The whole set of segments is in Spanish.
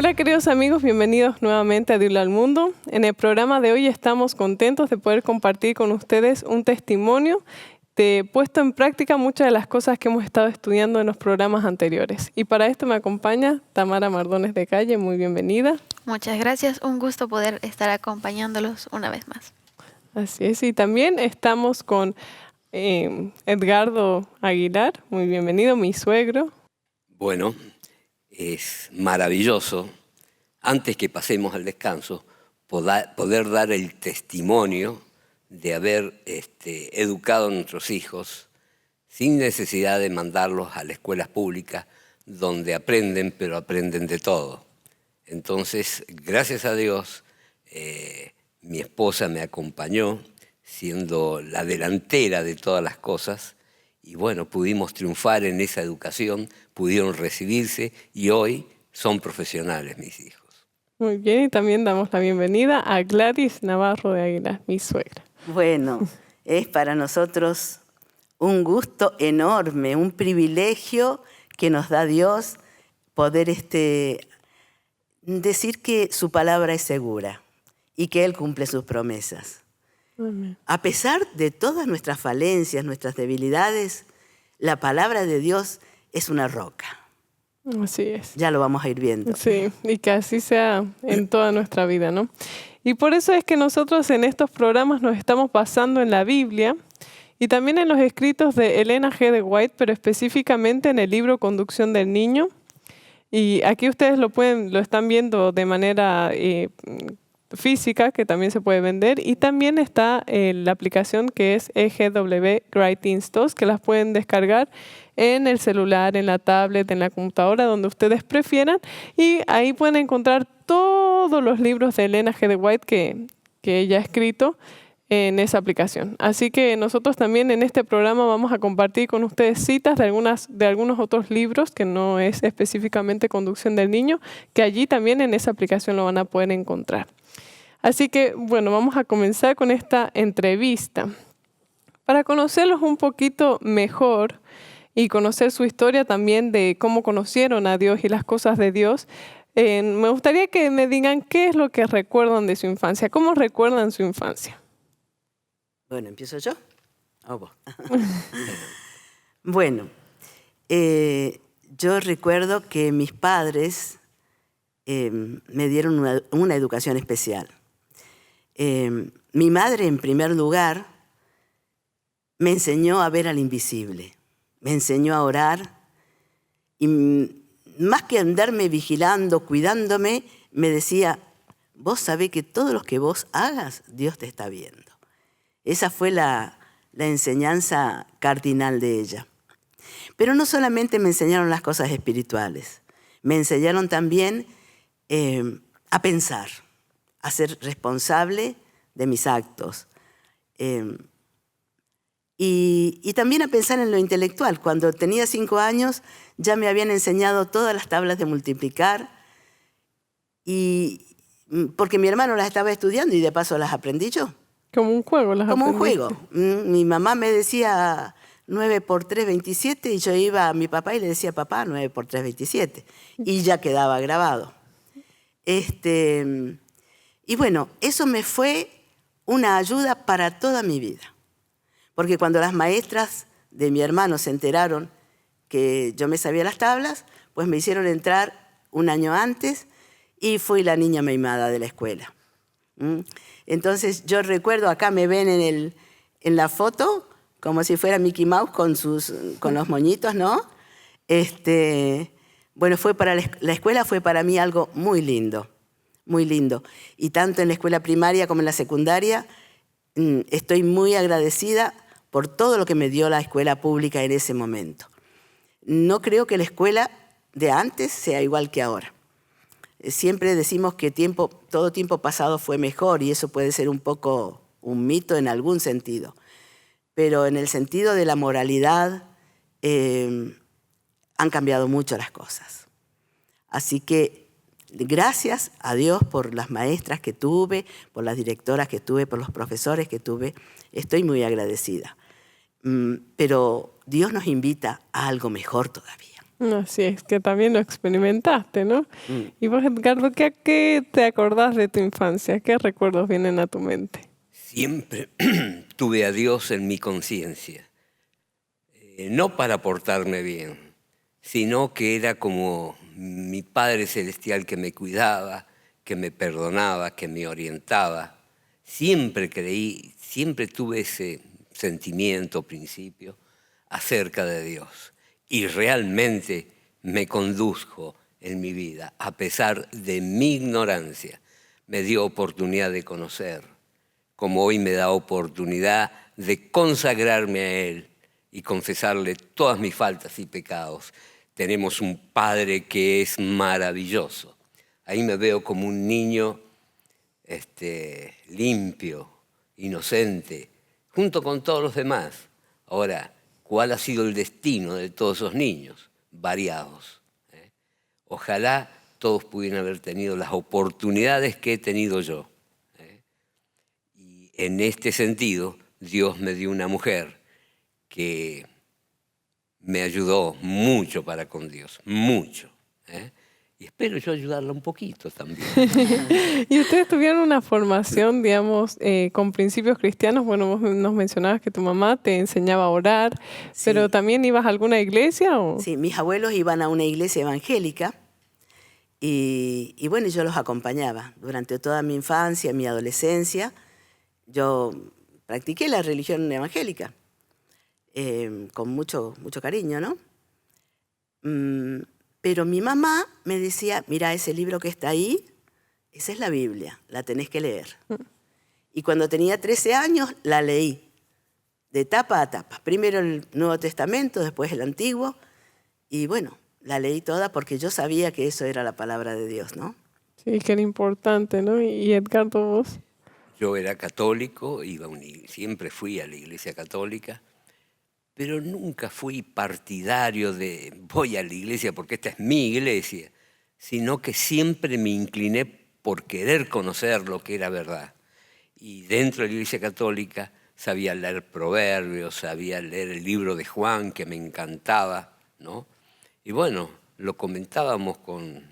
Hola queridos amigos, bienvenidos nuevamente a Dile al Mundo. En el programa de hoy estamos contentos de poder compartir con ustedes un testimonio de puesto en práctica muchas de las cosas que hemos estado estudiando en los programas anteriores. Y para esto me acompaña Tamara Mardones de Calle, muy bienvenida. Muchas gracias, un gusto poder estar acompañándolos una vez más. Así es, y también estamos con Edgardo Aguilar, muy bienvenido, mi suegro. Bueno, es maravilloso, antes que pasemos al descanso, poder dar el testimonio de haber educado a nuestros hijos sin necesidad de mandarlos a las escuelas públicas donde aprenden, pero aprenden de todo. Entonces, gracias a Dios, mi esposa me acompañó siendo la delantera de todas las cosas y bueno, pudimos triunfar en esa educación, pudieron recibirse y hoy son profesionales mis hijos. Muy bien, y también damos la bienvenida a Gladys Navarro de Aguilar, mi suegra. Bueno, es para nosotros un gusto enorme, un privilegio que nos da Dios poder decir que su palabra es segura y que Él cumple sus promesas. Amén. A pesar de todas nuestras falencias, nuestras debilidades, la palabra de Dios es una roca. Así es. Ya lo vamos a ir viendo. Sí, y que así sea en toda nuestra vida, ¿no? Y por eso es que nosotros en estos programas nos estamos basando en la Biblia y también en los escritos de Elena G. de White, pero específicamente en el libro Conducción del Niño. Y aquí ustedes lo están viendo de manera física, que también se puede vender, y también está la aplicación que es EGW Writings 2, que las pueden descargar en el celular, en la tablet, en la computadora, donde ustedes prefieran, y ahí pueden encontrar todos los libros de Elena G. de White que ella ha escrito en esa aplicación. Así que nosotros también en este programa vamos a compartir con ustedes citas de algunos otros libros, que no es específicamente Conducción del Niño, que allí también en esa aplicación lo van a poder encontrar. Así que, bueno, vamos a comenzar con esta entrevista. Para conocerlos un poquito mejor y conocer su historia también de cómo conocieron a Dios y las cosas de Dios, me gustaría que me digan qué es lo que recuerdan de su infancia. ¿Cómo recuerdan su infancia? Bueno, ¿empiezo yo? ¿O vos? Bueno, yo recuerdo que mis padres me dieron una educación especial. Mi madre, en primer lugar, me enseñó a ver al invisible, me enseñó a orar y más que andarme vigilando, cuidándome, me decía, vos sabés que todo lo que vos hagas, Dios te está viendo. Esa fue la enseñanza cardinal de ella. Pero no solamente me enseñaron las cosas espirituales, me enseñaron también a pensar, a ser responsable de mis actos. Y también a pensar en lo intelectual. Cuando tenía 5 años ya me habían enseñado todas las tablas de multiplicar, porque mi hermano las estaba estudiando y de paso las aprendí yo. Como un juego las Como un aprendiste. juego. Mi mamá me decía 9 por 3, 27, y yo iba a mi papá y le decía, papá, 9 por 3, 27. Y ya quedaba grabado. Y bueno, eso me fue una ayuda para toda mi vida. Porque cuando las maestras de mi hermano se enteraron que yo me sabía las tablas, pues me hicieron entrar un año antes y fui la niña mimada de la escuela. Entonces yo recuerdo, acá me ven en la foto, como si fuera Mickey Mouse con los moñitos, ¿no? Bueno, la escuela fue para mí algo muy lindo, muy lindo. Y tanto en la escuela primaria como en la secundaria, estoy muy agradecida por todo lo que me dio la escuela pública en ese momento. No creo que la escuela de antes sea igual que ahora. Siempre decimos que todo tiempo pasado fue mejor y eso puede ser un poco un mito en algún sentido. Pero en el sentido de la moralidad han cambiado mucho las cosas. Así que gracias a Dios por las maestras que tuve, por las directoras que tuve, por los profesores que tuve. Estoy muy agradecida. Pero Dios nos invita a algo mejor todavía. Así es, que también lo experimentaste, ¿no? Y vos, Edgardo, ¿qué te acordás de tu infancia? ¿Qué recuerdos vienen a tu mente? Siempre tuve a Dios en mi conciencia, no para portarme bien, sino que era como mi Padre Celestial que me cuidaba, que me perdonaba, que me orientaba. Siempre creí, siempre tuve ese sentimiento, principio, acerca de Dios. Y realmente me condujo en mi vida, a pesar de mi ignorancia. Me dio oportunidad de conocer, como hoy me da oportunidad de consagrarme a Él y confesarle todas mis faltas y pecados. Tenemos un Padre que es maravilloso. Ahí me veo como un niño limpio, inocente, junto con todos los demás. Ahora, ¿cuál ha sido el destino de todos esos niños? Variados. Ojalá todos pudieran haber tenido las oportunidades que he tenido yo. Y en este sentido, Dios me dio una mujer que me ayudó mucho para con Dios, mucho. Y espero yo ayudarla un poquito también. Y ustedes tuvieron una formación, digamos, con principios cristianos. Bueno, vos nos mencionabas que tu mamá te enseñaba a orar, Sí. pero ¿también ibas a alguna iglesia? ¿O? Sí, mis abuelos iban a una iglesia evangélica y bueno, yo los acompañaba. Durante toda mi infancia, mi adolescencia, yo practiqué la religión evangélica con mucho cariño, ¿no? Pero mi mamá me decía, mira, ese libro que está ahí, esa es la Biblia, la tenés que leer. Y cuando tenía 13 años, la leí, de tapa a tapa. Primero el Nuevo Testamento, después el Antiguo, y bueno, la leí toda porque yo sabía que eso era la palabra de Dios, ¿no? Sí, que era importante, ¿no? Y Edgardo, vos. Yo era católico, siempre fui a la iglesia católica, pero nunca fui partidario de voy a la iglesia porque esta es mi iglesia, sino que siempre me incliné por querer conocer lo que era verdad. Y dentro de la iglesia católica sabía leer Proverbios, sabía leer el libro de Juan, que me encantaba, ¿no? Y bueno, lo comentábamos con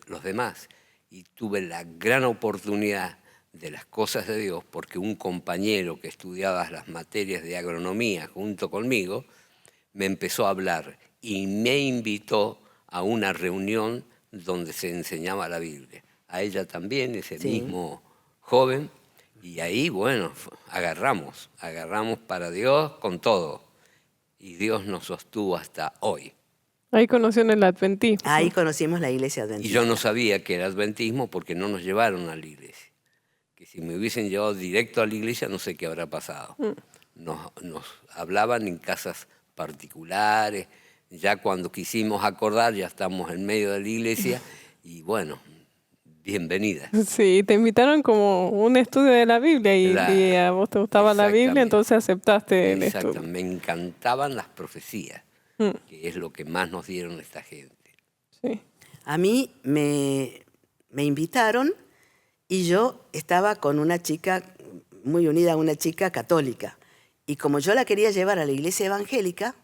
los demás y tuve la gran oportunidad de las cosas de Dios, porque un compañero que estudiaba las materias de agronomía junto conmigo me empezó a hablar y me invitó a una reunión donde se enseñaba la Biblia. A ella también, ese mismo joven, y ahí, bueno, agarramos para Dios con todo. Y Dios nos sostuvo hasta hoy. Ahí conoció en el adventismo. Ahí conocimos la iglesia adventista. Y yo no sabía que era adventismo porque no nos llevaron a la iglesia. Que si me hubiesen llevado directo a la iglesia, no sé qué habrá pasado. Nos hablaban en casas particulares. Ya cuando quisimos acordar, ya estamos en medio de la iglesia. Y bueno, bienvenida. Sí, te invitaron como un estudio de la Biblia y a vos te gustaba la Biblia, entonces aceptaste el estudio. Me encantaban las profecías, que es lo que más nos dieron esta gente. Sí. A mí me invitaron y yo estaba con una chica muy unida, una chica católica. Y como yo la quería llevar a la iglesia evangélica,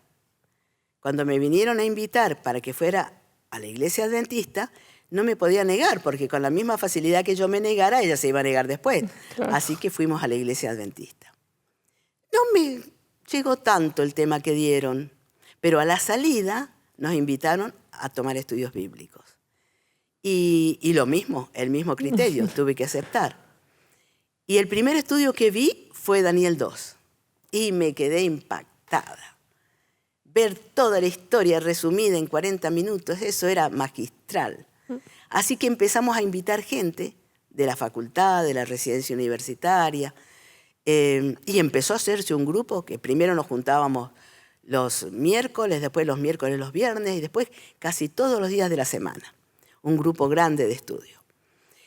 cuando me vinieron a invitar para que fuera a la iglesia adventista, no me podía negar, porque con la misma facilidad que yo me negara, ella se iba a negar después. Claro. Así que fuimos a la iglesia adventista. No me llegó tanto el tema que dieron, pero a la salida nos invitaron a tomar estudios bíblicos. Y lo mismo, el mismo criterio, tuve que aceptar. Y el primer estudio que vi fue Daniel 2. Y me quedé impactada. Ver toda la historia resumida en 40 minutos, eso era magistral. Así que empezamos a invitar gente de la facultad, de la residencia universitaria, y empezó a hacerse un grupo que primero nos juntábamos los miércoles, después los miércoles, los viernes, y después casi todos los días de la semana. Un grupo grande de estudio.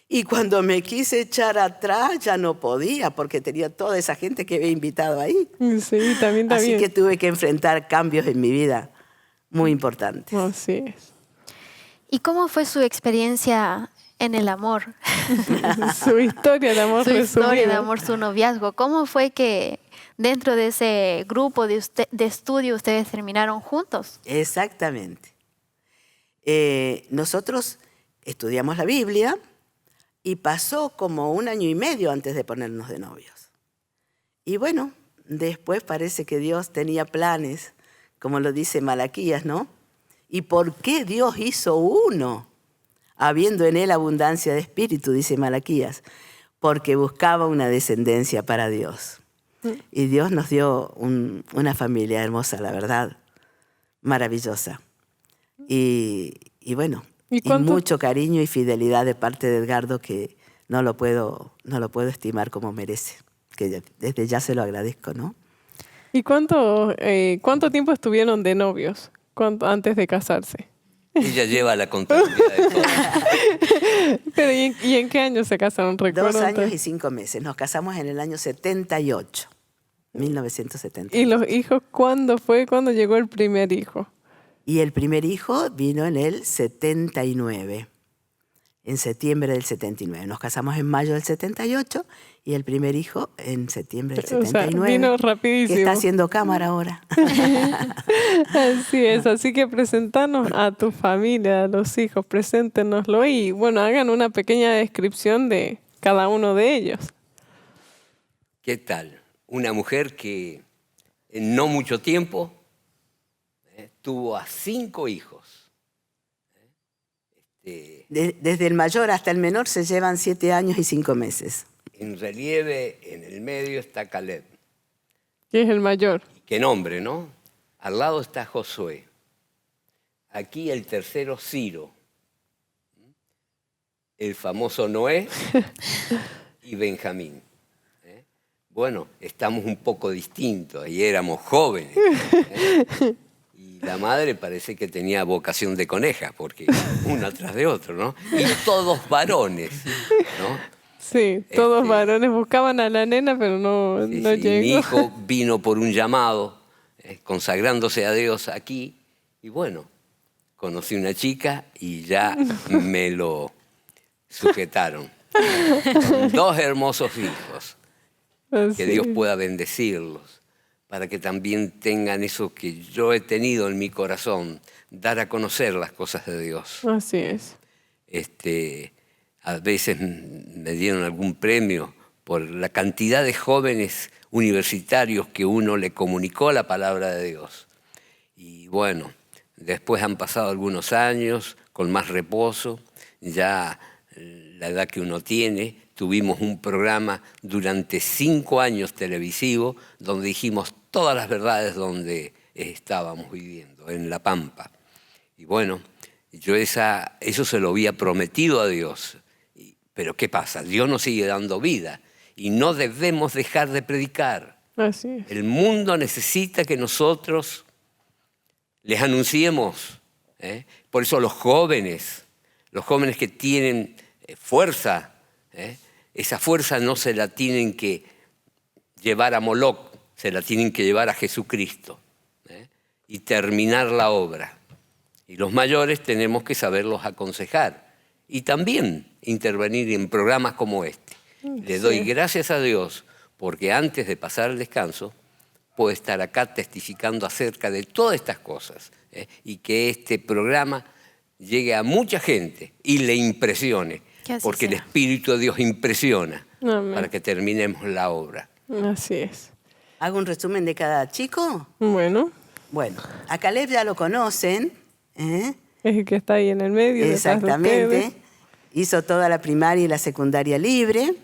Y cuando me quise echar atrás ya no podía porque tenía toda esa gente que había invitado ahí. Sí, también. Así que tuve que enfrentar cambios en mi vida muy importantes. Así es. ¿Y cómo fue su experiencia en el amor? Su historia de amor. Su historia de amor, su noviazgo. ¿Cómo fue que dentro de ese grupo de estudio ustedes terminaron juntos? Exactamente. nosotros estudiamos la Biblia y pasó como 1 año y medio antes de ponernos de novios. Y bueno, después parece que Dios tenía planes, como lo dice Malaquías, ¿no? ¿Y por qué Dios hizo uno? Habiendo en él abundancia de espíritu, dice Malaquías, porque buscaba una descendencia para Dios. Y Dios nos dio una familia hermosa, la verdad, maravillosa. Y bueno, y mucho cariño y fidelidad de parte de Edgardo que no lo puedo estimar como merece, que desde ya se lo agradezco, ¿no? ¿Y cuánto tiempo estuvieron de novios antes de casarse? Ella lleva la contabilidad de todo. Pero, ¿y en qué año se casaron? 2 años y 5 meses. Nos casamos en el año 78, 1978. ¿Y los hijos cuándo fue? ¿Cuándo llegó el primer hijo? Y el primer hijo vino en el 79, en septiembre del 79. Nos casamos en mayo del 78 y el primer hijo en septiembre del 79. O sea, vino rapidísimo. Que está haciendo cámara ahora. Así es, así que presentanos a tu familia, a los hijos, preséntenoslo y bueno, hagan una pequeña descripción de cada uno de ellos. ¿Qué tal? Una mujer que en no mucho tiempo tuvo a 5 hijos. Desde el mayor hasta el menor se llevan 7 años y 5 meses. En relieve, en el medio está Caleb. ¿Quién es el mayor? Qué nombre, ¿no? Al lado está Josué. Aquí el tercero, Ciro. El famoso Noé y Benjamín. Bueno, estamos un poco distintos y éramos jóvenes. Y la madre parece que tenía vocación de coneja, porque uno atrás de otro, ¿no? Y todos varones, ¿no? Sí, todos varones buscaban a la nena, pero no llegó. Mi hijo vino por un llamado, consagrándose a Dios aquí, y bueno, conocí una chica y ya me lo sujetaron. 2 hermosos hijos, que Dios pueda bendecirlos, para que también tengan eso que yo he tenido en mi corazón, dar a conocer las cosas de Dios. Así es. A veces me dieron algún premio por la cantidad de jóvenes universitarios que uno le comunicó la palabra de Dios. Y bueno, después han pasado algunos años con más reposo, ya la edad que uno tiene. Tuvimos un programa durante 5 años televisivo donde dijimos todas las verdades donde estábamos viviendo, en La Pampa. Y bueno, yo eso se lo había prometido a Dios. Pero ¿qué pasa? Dios nos sigue dando vida y no debemos dejar de predicar. Así es. El mundo necesita que nosotros les anunciemos. Por eso los jóvenes que tienen fuerza, esa fuerza no se la tienen que llevar a Moloc, se la tienen que llevar a Jesucristo y terminar la obra. Y los mayores tenemos que saberlos aconsejar y también intervenir en programas como este. Le doy gracias a Dios porque antes de pasar el descanso puedo estar acá testificando acerca de todas estas cosas y que este programa llegue a mucha gente y le impresione, porque el Espíritu de Dios impresiona. Amén. Para que terminemos la obra. Así es. ¿Hago un resumen de cada chico? Bueno, a Caleb ya lo conocen. Es el que está ahí en el medio. Exactamente. Hizo toda la primaria y la secundaria libre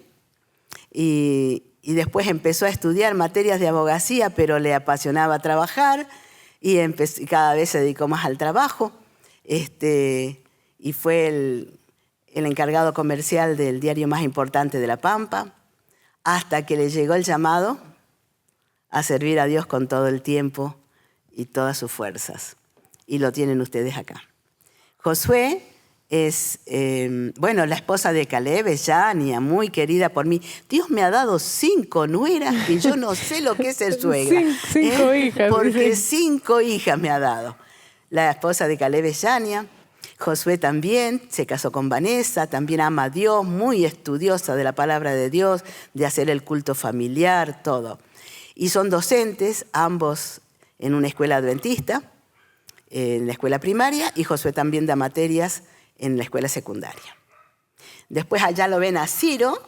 y después empezó a estudiar materias de abogacía, pero le apasionaba trabajar y cada vez se dedicó más al trabajo. Y fue el encargado comercial del diario más importante de La Pampa, hasta que le llegó el llamado a servir a Dios con todo el tiempo y todas sus fuerzas. Y lo tienen ustedes acá. Josué es, la esposa de Caleb, es Yania, muy querida por mí. Dios me ha dado 5 nueras que yo no sé lo que es ser suegra. 5 hijas. Porque 5 hijas me ha dado. La esposa de Caleb es Yania. Josué también se casó con Vanessa, también ama a Dios, muy estudiosa de la palabra de Dios, de hacer el culto familiar, todo. Y son docentes, ambos en una escuela adventista. en la escuela primaria y Josué también da materias en la escuela secundaria. Después allá lo ven a Ciro,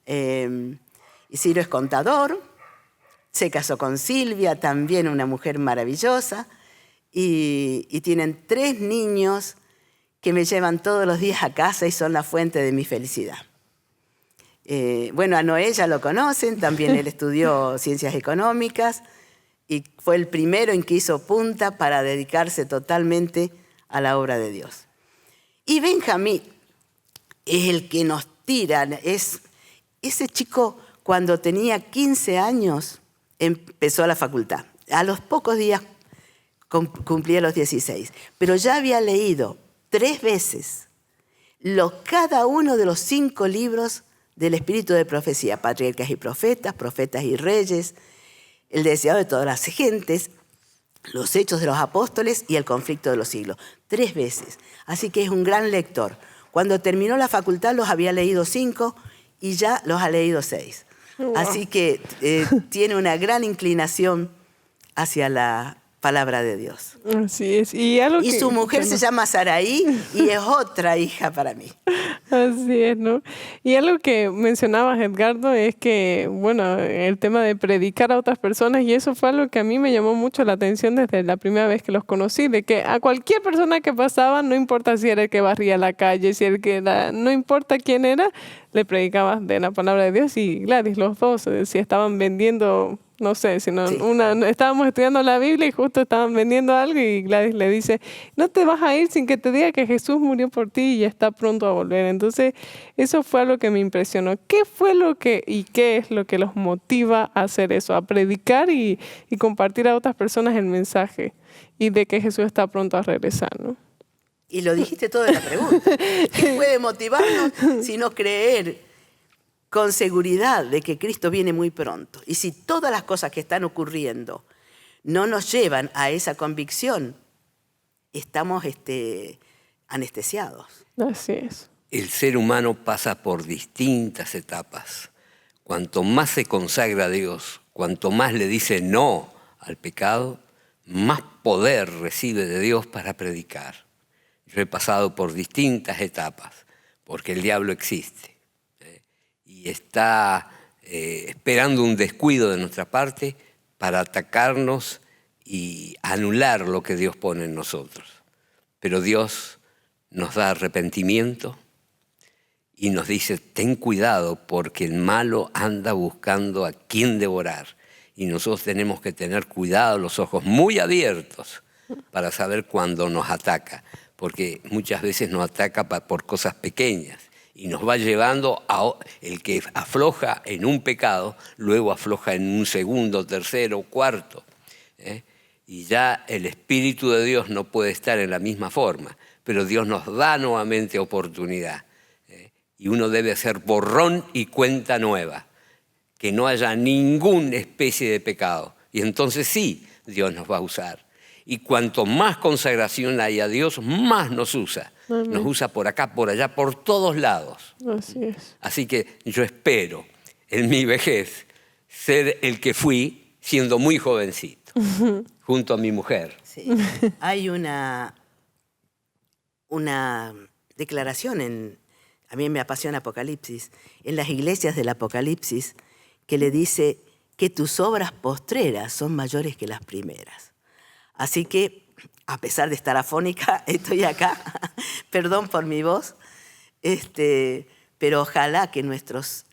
y Ciro es contador, se casó con Silvia, también una mujer maravillosa, y tienen 3 niños que me llevan todos los días a casa y son la fuente de mi felicidad. Bueno, a Noé ya lo conocen, también él estudió Ciencias Económicas y fue el primero en que hizo punta para dedicarse totalmente a la obra de Dios. Y Benjamín es el que nos tira, es ese chico cuando tenía 15 años empezó la facultad. A los pocos días cumplía los 16, pero ya había leído 3 veces cada uno de los 5 libros del espíritu de profecía, Patriarcas y Profetas, Profetas y Reyes, El deseado de todas las gentes, Los Hechos de los Apóstoles y El conflicto de los siglos. 3 veces. Así que es un gran lector. Cuando terminó la facultad los había leído 5 y ya los ha leído 6. Wow. Así que tiene una gran inclinación hacia la palabra de Dios. Así es. Y su mujer se llama Saraí y es otra hija para mí. Así es, ¿no? Y algo que mencionabas, Edgardo, es que, bueno, el tema de predicar a otras personas, y eso fue algo que a mí me llamó mucho la atención desde la primera vez que los conocí, de que a cualquier persona que pasaba, no importa si era el que barría la calle, si el que no importa quién era, le predicabas de la palabra de Dios. Y Gladys, los dos, si estaban vendiendo, no sé, sino sí. Estábamos estudiando la Biblia y justo estaban vendiendo algo y Gladys le dice, no te vas a ir sin que te diga que Jesús murió por ti y está pronto a volver. Entonces, eso fue algo que me impresionó. ¿Qué fue qué es lo que los motiva a hacer eso? A predicar y compartir a otras personas el mensaje y de que Jesús está pronto a regresar, ¿no? Y lo dijiste todo en la pregunta. ¿Qué puede motivarnos sino creer con seguridad de que Cristo viene muy pronto? Y si todas las cosas que están ocurriendo no nos llevan a esa convicción, estamos anestesiados. Así es. El ser humano pasa por distintas etapas. Cuanto más se consagra a Dios, cuanto más le dice no al pecado, más poder recibe de Dios para predicar. Yo he pasado por distintas etapas, porque el diablo existe. Y está esperando un descuido de nuestra parte para atacarnos y anular lo que Dios pone en nosotros. Pero Dios nos da arrepentimiento y nos dice, ten cuidado porque el malo anda buscando a quien devorar. Y nosotros tenemos que tener cuidado, los ojos muy abiertos para saber cuándo nos ataca. Porque muchas veces nos ataca por cosas pequeñas. Y nos va llevando a el que afloja en un pecado, luego afloja en un segundo, tercero, cuarto. Y ya el Espíritu de Dios no puede estar en la misma forma, pero Dios nos da nuevamente oportunidad. Y uno debe hacer borrón y cuenta nueva, que no haya ninguna especie de pecado. Y entonces sí, Dios nos va a usar. Y cuanto más consagración hay a Dios, más nos usa. Amén. Nos usa por acá, por allá, por todos lados. Así es. Así que yo espero en mi vejez ser el que fui siendo muy jovencito, junto a mi mujer. Sí. Hay una declaración, a mí me apasiona Apocalipsis, en las iglesias del Apocalipsis, que le dice que tus obras postreras son mayores que las primeras. Así que, a pesar de estar afónica, estoy acá. Perdón por mi voz. Pero ojalá que nuestros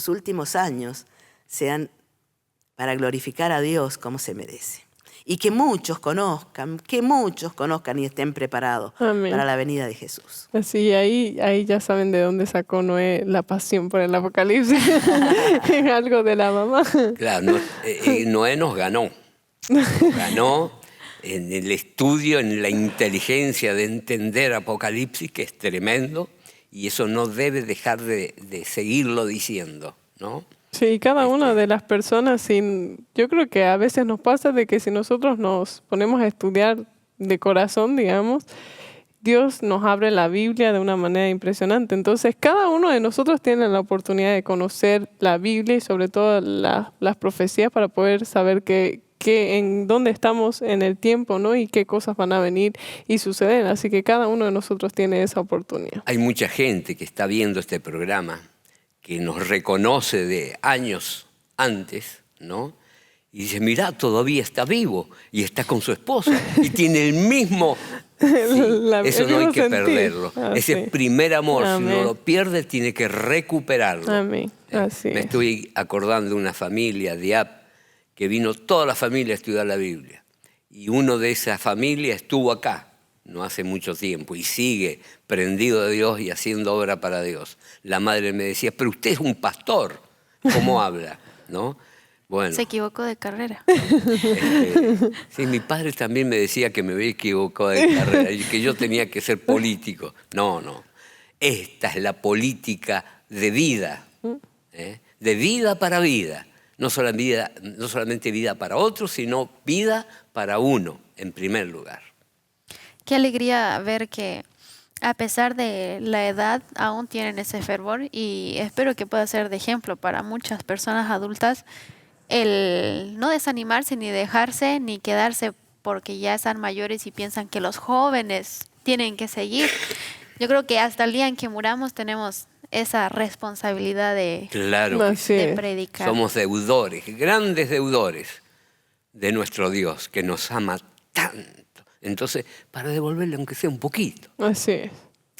últimos años sean para glorificar a Dios como se merece. Y que muchos conozcan y estén preparados Amén. Para la venida de Jesús. Así, ahí ya saben de dónde sacó Noé la pasión por el Apocalipsis. Es algo de la mamá. Claro, Noé nos ganó. Nos ganó en el estudio, en la inteligencia de entender Apocalipsis, que es tremendo, y eso no debe dejar de seguirlo diciendo, ¿no? Sí, cada una de las personas, yo creo que a veces nos pasa de que si nosotros nos ponemos a estudiar de corazón, digamos, Dios nos abre la Biblia de una manera impresionante. Entonces, cada uno de nosotros tiene la oportunidad de conocer la Biblia y sobre todo las profecías para poder saber qué en dónde estamos en el tiempo, ¿no? Y qué cosas van a venir y suceder. Así que cada uno de nosotros tiene esa oportunidad. Hay mucha gente que está viendo este programa, que nos reconoce de años antes, ¿no? Y dice, mirá, todavía está vivo y está con su esposa y tiene el mismo... Sí, eso no hay que perderlo. Ese primer amor, si uno lo pierde, tiene que recuperarlo. Amén. Así Me estoy acordando de una familia de App que vino toda la familia a estudiar la Biblia. Y uno de esa familia estuvo acá, no hace mucho tiempo, y sigue prendido de Dios y haciendo obra para Dios. La madre me decía, pero usted es un pastor, ¿cómo habla? ¿No? Bueno, Se equivocó de carrera. Sí, mi padre también me decía que me había equivocado de carrera y que yo tenía que ser político. No, no. Esta es la política de vida, ¿eh? De vida para vida. No solamente vida para otros, sino vida para uno, en primer lugar. Qué alegría ver que a pesar de la edad aún tienen ese fervor, y espero que pueda ser de ejemplo para muchas personas adultas el no desanimarse ni dejarse ni quedarse porque ya están mayores y piensan que los jóvenes tienen que seguir. Yo creo que hasta el día en que muramos tenemos esa responsabilidad de, Claro que Así de es. predicar. somos deudores, grandes deudores de nuestro Dios, que nos ama tanto. Entonces, para devolverle aunque sea un poquito. Así es.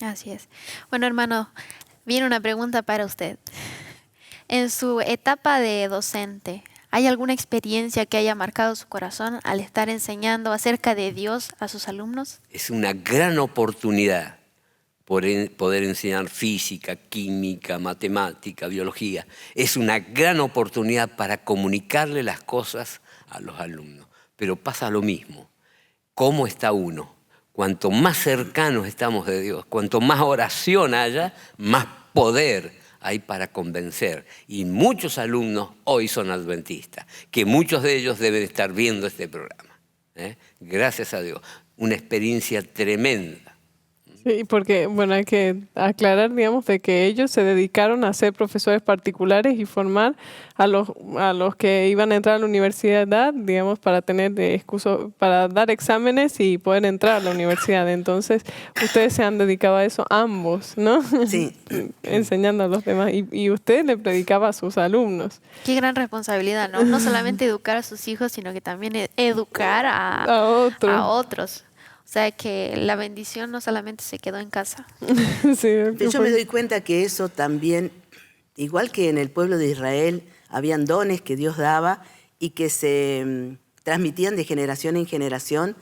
Así es. Bueno, hermano, viene una pregunta para usted. En su etapa de docente, ¿hay alguna experiencia que haya marcado su corazón al estar enseñando acerca de Dios a sus alumnos? Es una gran oportunidad poder enseñar física, química, matemática, biología. Es una gran oportunidad para comunicarle las cosas a los alumnos. Pero pasa lo mismo. ¿Cómo está uno? Cuanto más cercanos estamos de Dios, cuanto más oración haya, más poder hay para convencer. Y muchos alumnos hoy son adventistas, que muchos de ellos deben estar viendo este programa. Gracias a Dios. Una experiencia tremenda. Sí, porque, bueno, hay que aclarar, digamos, de que ellos se dedicaron a ser profesores particulares y formar a los que iban a entrar a la universidad, digamos, para tener para dar exámenes y poder entrar a la universidad. Entonces, ustedes se han dedicado a eso ambos, ¿no? Sí. Enseñando a los demás. Y usted le predicaba a sus alumnos. Qué gran responsabilidad, ¿no? No solamente educar a sus hijos, sino que también educar A otros. a otros. O sea que la bendición no solamente se quedó en casa. Sí, Yo me doy cuenta que eso también, igual que en el pueblo de Israel, habían dones que Dios daba y que se transmitían de generación en generación.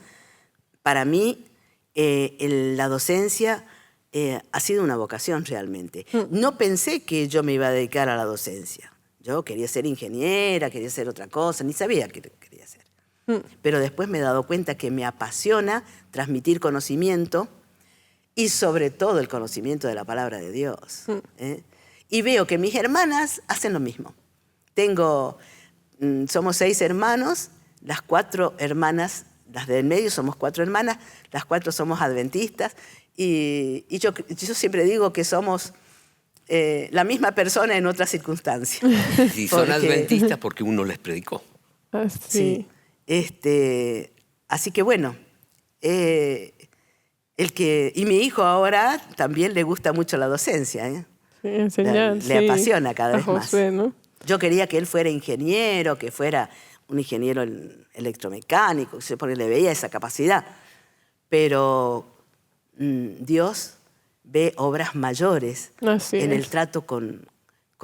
Para mí, la docencia ha sido una vocación realmente. No pensé que yo me iba a dedicar a la docencia. Yo quería ser ingeniera, quería hacer otra cosa, ni sabía qué quería hacer. Pero después me he dado cuenta que me apasiona transmitir conocimiento y sobre todo el conocimiento de la palabra de Dios. Y veo que mis hermanas hacen lo mismo. Somos 6 hermanos, las 4 hermanas, las del medio somos 4 hermanas, las 4 somos adventistas y yo siempre digo que somos la misma persona en otras circunstancias. Si son adventistas porque uno les predicó. Sí. Así que bueno, y mi hijo ahora también le gusta mucho la docencia. Sí, enseñar, Le apasiona cada vez Josué, más. ¿no? Yo quería que él fuera ingeniero, que fuera un ingeniero electromecánico, porque le veía esa capacidad. Pero Dios ve obras mayores Así en es. el trato con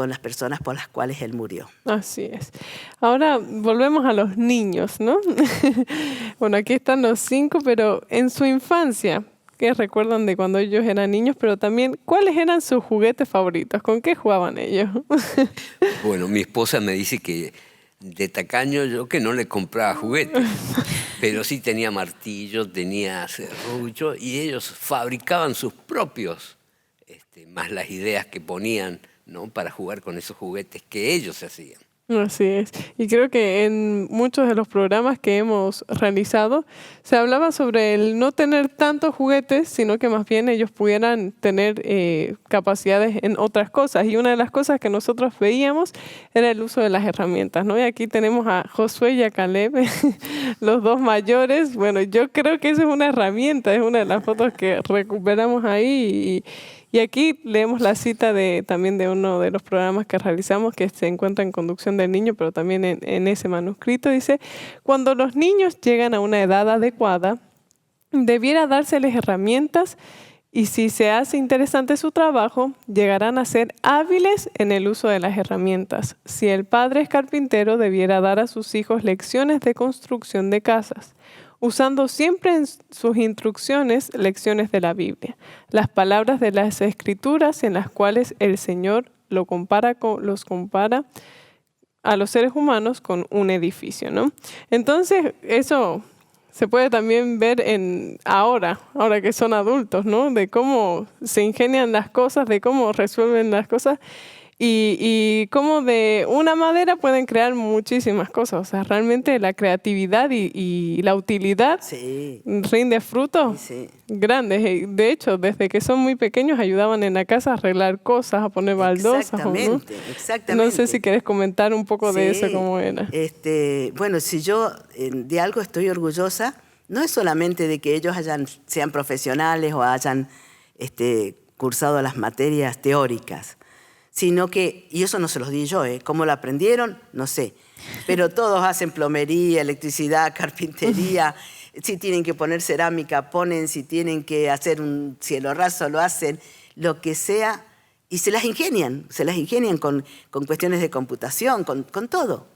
las personas por las cuales él murió. Así es. Ahora volvemos a los niños, ¿no? Bueno, aquí están los 5, pero en su infancia, ¿qué recuerdan de cuando ellos eran niños? Pero también, ¿cuáles eran sus juguetes favoritos? ¿Con qué jugaban ellos? Bueno, mi esposa me dice que de tacaño yo que no le compraba juguetes, pero sí tenía martillo, tenía serrucho y ellos fabricaban sus propios, más las ideas que ponían, ¿no? Para jugar con esos juguetes que ellos hacían. Así es. Y creo que en muchos de los programas que hemos realizado se hablaba sobre el no tener tantos juguetes, sino que más bien ellos pudieran tener capacidades en otras cosas. Y una de las cosas que nosotros veíamos era el uso de las herramientas, ¿no? Y aquí tenemos a Josué y a Caleb, los dos mayores. Bueno, yo creo que eso es una herramienta, es una de las fotos que recuperamos ahí. Y aquí leemos la cita también de uno de los programas que realizamos, que se encuentra en Conducción del Niño, pero también en ese manuscrito. Dice, cuando los niños llegan a una edad adecuada, debiera dárseles herramientas y si se hace interesante su trabajo, llegarán a ser hábiles en el uso de las herramientas. Si el padre es carpintero, debiera dar a sus hijos lecciones de construcción de casas, usando siempre en sus instrucciones lecciones de la Biblia, las palabras de las Escrituras en las cuales el Señor los compara a los seres humanos con un edificio, ¿no? Entonces, eso se puede también ver ahora que son adultos, ¿no? De cómo se ingenian las cosas, de cómo resuelven las cosas. Y cómo de una madera pueden crear muchísimas cosas. O sea, realmente la creatividad y la utilidad rinde frutos grandes. De hecho, desde que son muy pequeños ayudaban en la casa a arreglar cosas, a poner baldosas. Exactamente, ¿no? exactamente. No sé si querés comentar un poco de eso, cómo era. Bueno, si yo de algo estoy orgullosa, no es solamente de que ellos sean profesionales o hayan cursado las materias teóricas, sino que, y eso no se los di yo, ¿cómo lo aprendieron? No sé. Pero todos hacen plomería, electricidad, carpintería. Si tienen que poner cerámica, ponen. Si tienen que hacer un cielo raso, lo hacen. Lo que sea. Y se las ingenian con cuestiones de computación, con todo.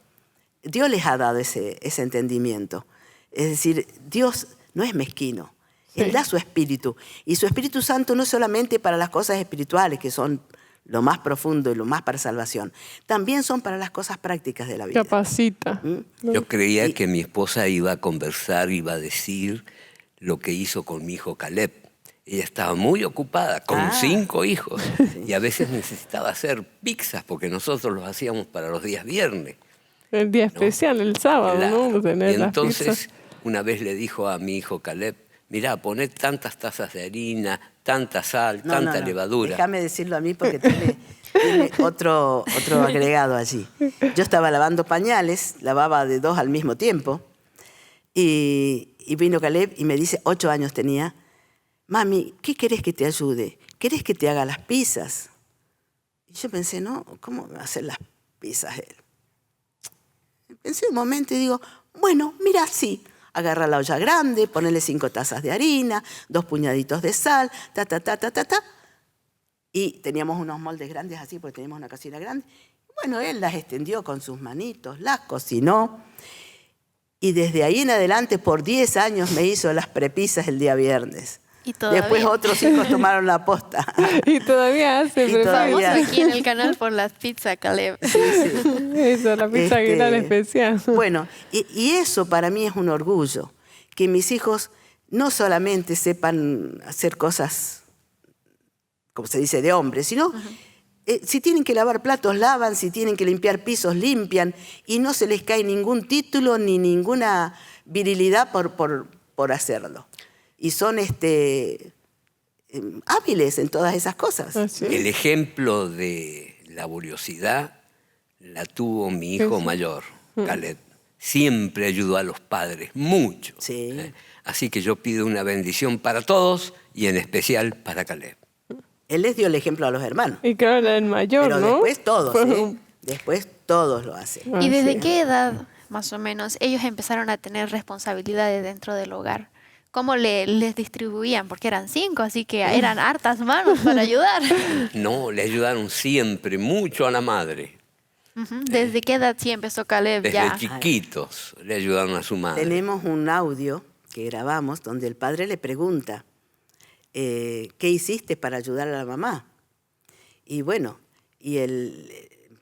Dios les ha dado ese entendimiento. Es decir, Dios no es mezquino. Él da su espíritu. Y su Espíritu Santo no es solamente para las cosas espirituales, que son lo más profundo y lo más para salvación. También son para las cosas prácticas de la vida. Capacita. Yo creía que mi esposa iba a conversar, iba a decir lo que hizo con mi hijo Caleb. Ella estaba muy ocupada, con 5 hijos. Y a veces necesitaba hacer pizzas, porque nosotros los hacíamos para los días viernes. El día especial, el sábado, Claro. ¿no? Tener Y las entonces, pizzas. una vez le dijo a mi hijo Caleb, mirá, poné tantas tazas de harina, tanta sal, tanta levadura. Déjame decirlo a mí porque tiene otro agregado allí. Yo estaba lavando pañales, lavaba de 2 al mismo tiempo, y vino Caleb y me dice, 8 años tenía, mami, ¿qué querés que te ayude? ¿Querés que te haga las pizzas? Y yo pensé, no, ¿cómo va a hacer las pizzas él? Pensé un momento y digo, bueno, mira, sí. Agarra la olla grande, ponele 5 tazas de harina, 2 puñaditos de sal, Y teníamos unos moldes grandes así, porque teníamos una cocina grande. Bueno, él las extendió con sus manitos, las cocinó. Y desde ahí en adelante, por 10 años, me hizo las prepisas el día viernes. Y todavía. Después otros hijos tomaron la posta. Y todavía hace. Y todavía. Famoso aquí en el canal por las pizzas, Caleb. Eso, la pizza Aguilar especial. Bueno, y eso para mí es un orgullo. Que mis hijos no solamente sepan hacer cosas, como se dice, de hombres, sino si tienen que lavar platos, lavan, si tienen que limpiar pisos, limpian, y no se les cae ningún título ni ninguna virilidad por hacerlo. Y son hábiles en todas esas cosas. El ejemplo de laboriosidad la tuvo mi hijo mayor, Caleb. Siempre ayudó a los padres, mucho. Así que yo pido una bendición para todos y en especial para Caleb. Él les dio el ejemplo a los hermanos. Y claro, era el mayor, pero ¿no? Después todos, Después todos lo hacen. ¿Y desde qué edad, más o menos, ellos empezaron a tener responsabilidades dentro del hogar? ¿Cómo les distribuían? Porque eran 5, así que eran hartas manos para ayudar. No, le ayudaron siempre mucho a la madre. ¿Desde qué edad sí empezó Caleb? Desde chiquitos le ayudaron a su madre. Tenemos un audio que grabamos donde el padre le pregunta, ¿qué hiciste para ayudar a la mamá? Y bueno, y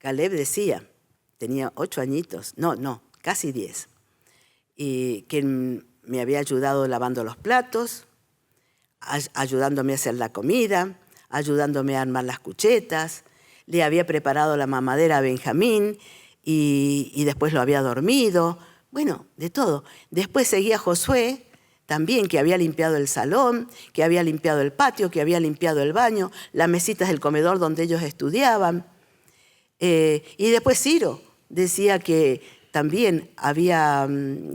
Caleb decía, tenía 8 añitos, casi 10, y que me había ayudado lavando los platos, ayudándome a hacer la comida, ayudándome a armar las cuchetas, le había preparado la mamadera a Benjamín y después lo había dormido. Bueno, de todo. Después seguía Josué, también, que había limpiado el salón, que había limpiado el patio, que había limpiado el baño, las mesitas del comedor donde ellos estudiaban. Y después Ciro decía que también había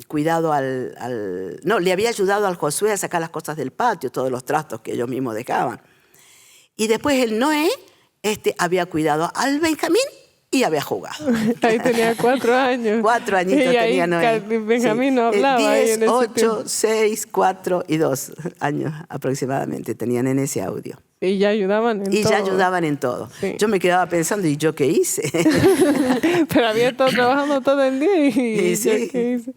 cuidado no, le había ayudado al Josué a sacar las cosas del patio, todos los trastos que ellos mismos dejaban. Y después el Noé había cuidado al Benjamín y había jugado. Ahí tenía 4 años. 4 añitos y ahí tenía Noé. Benjamín no hablaba. 10, 8, 6, 4 y 2 años aproximadamente tenían en ese audio. Y ya ayudaban en todo. Y ya ayudaban en todo. Sí. Yo me quedaba pensando, ¿y yo qué hice? Pero había estado trabajando todo el día y Sí. ¿yo qué hice?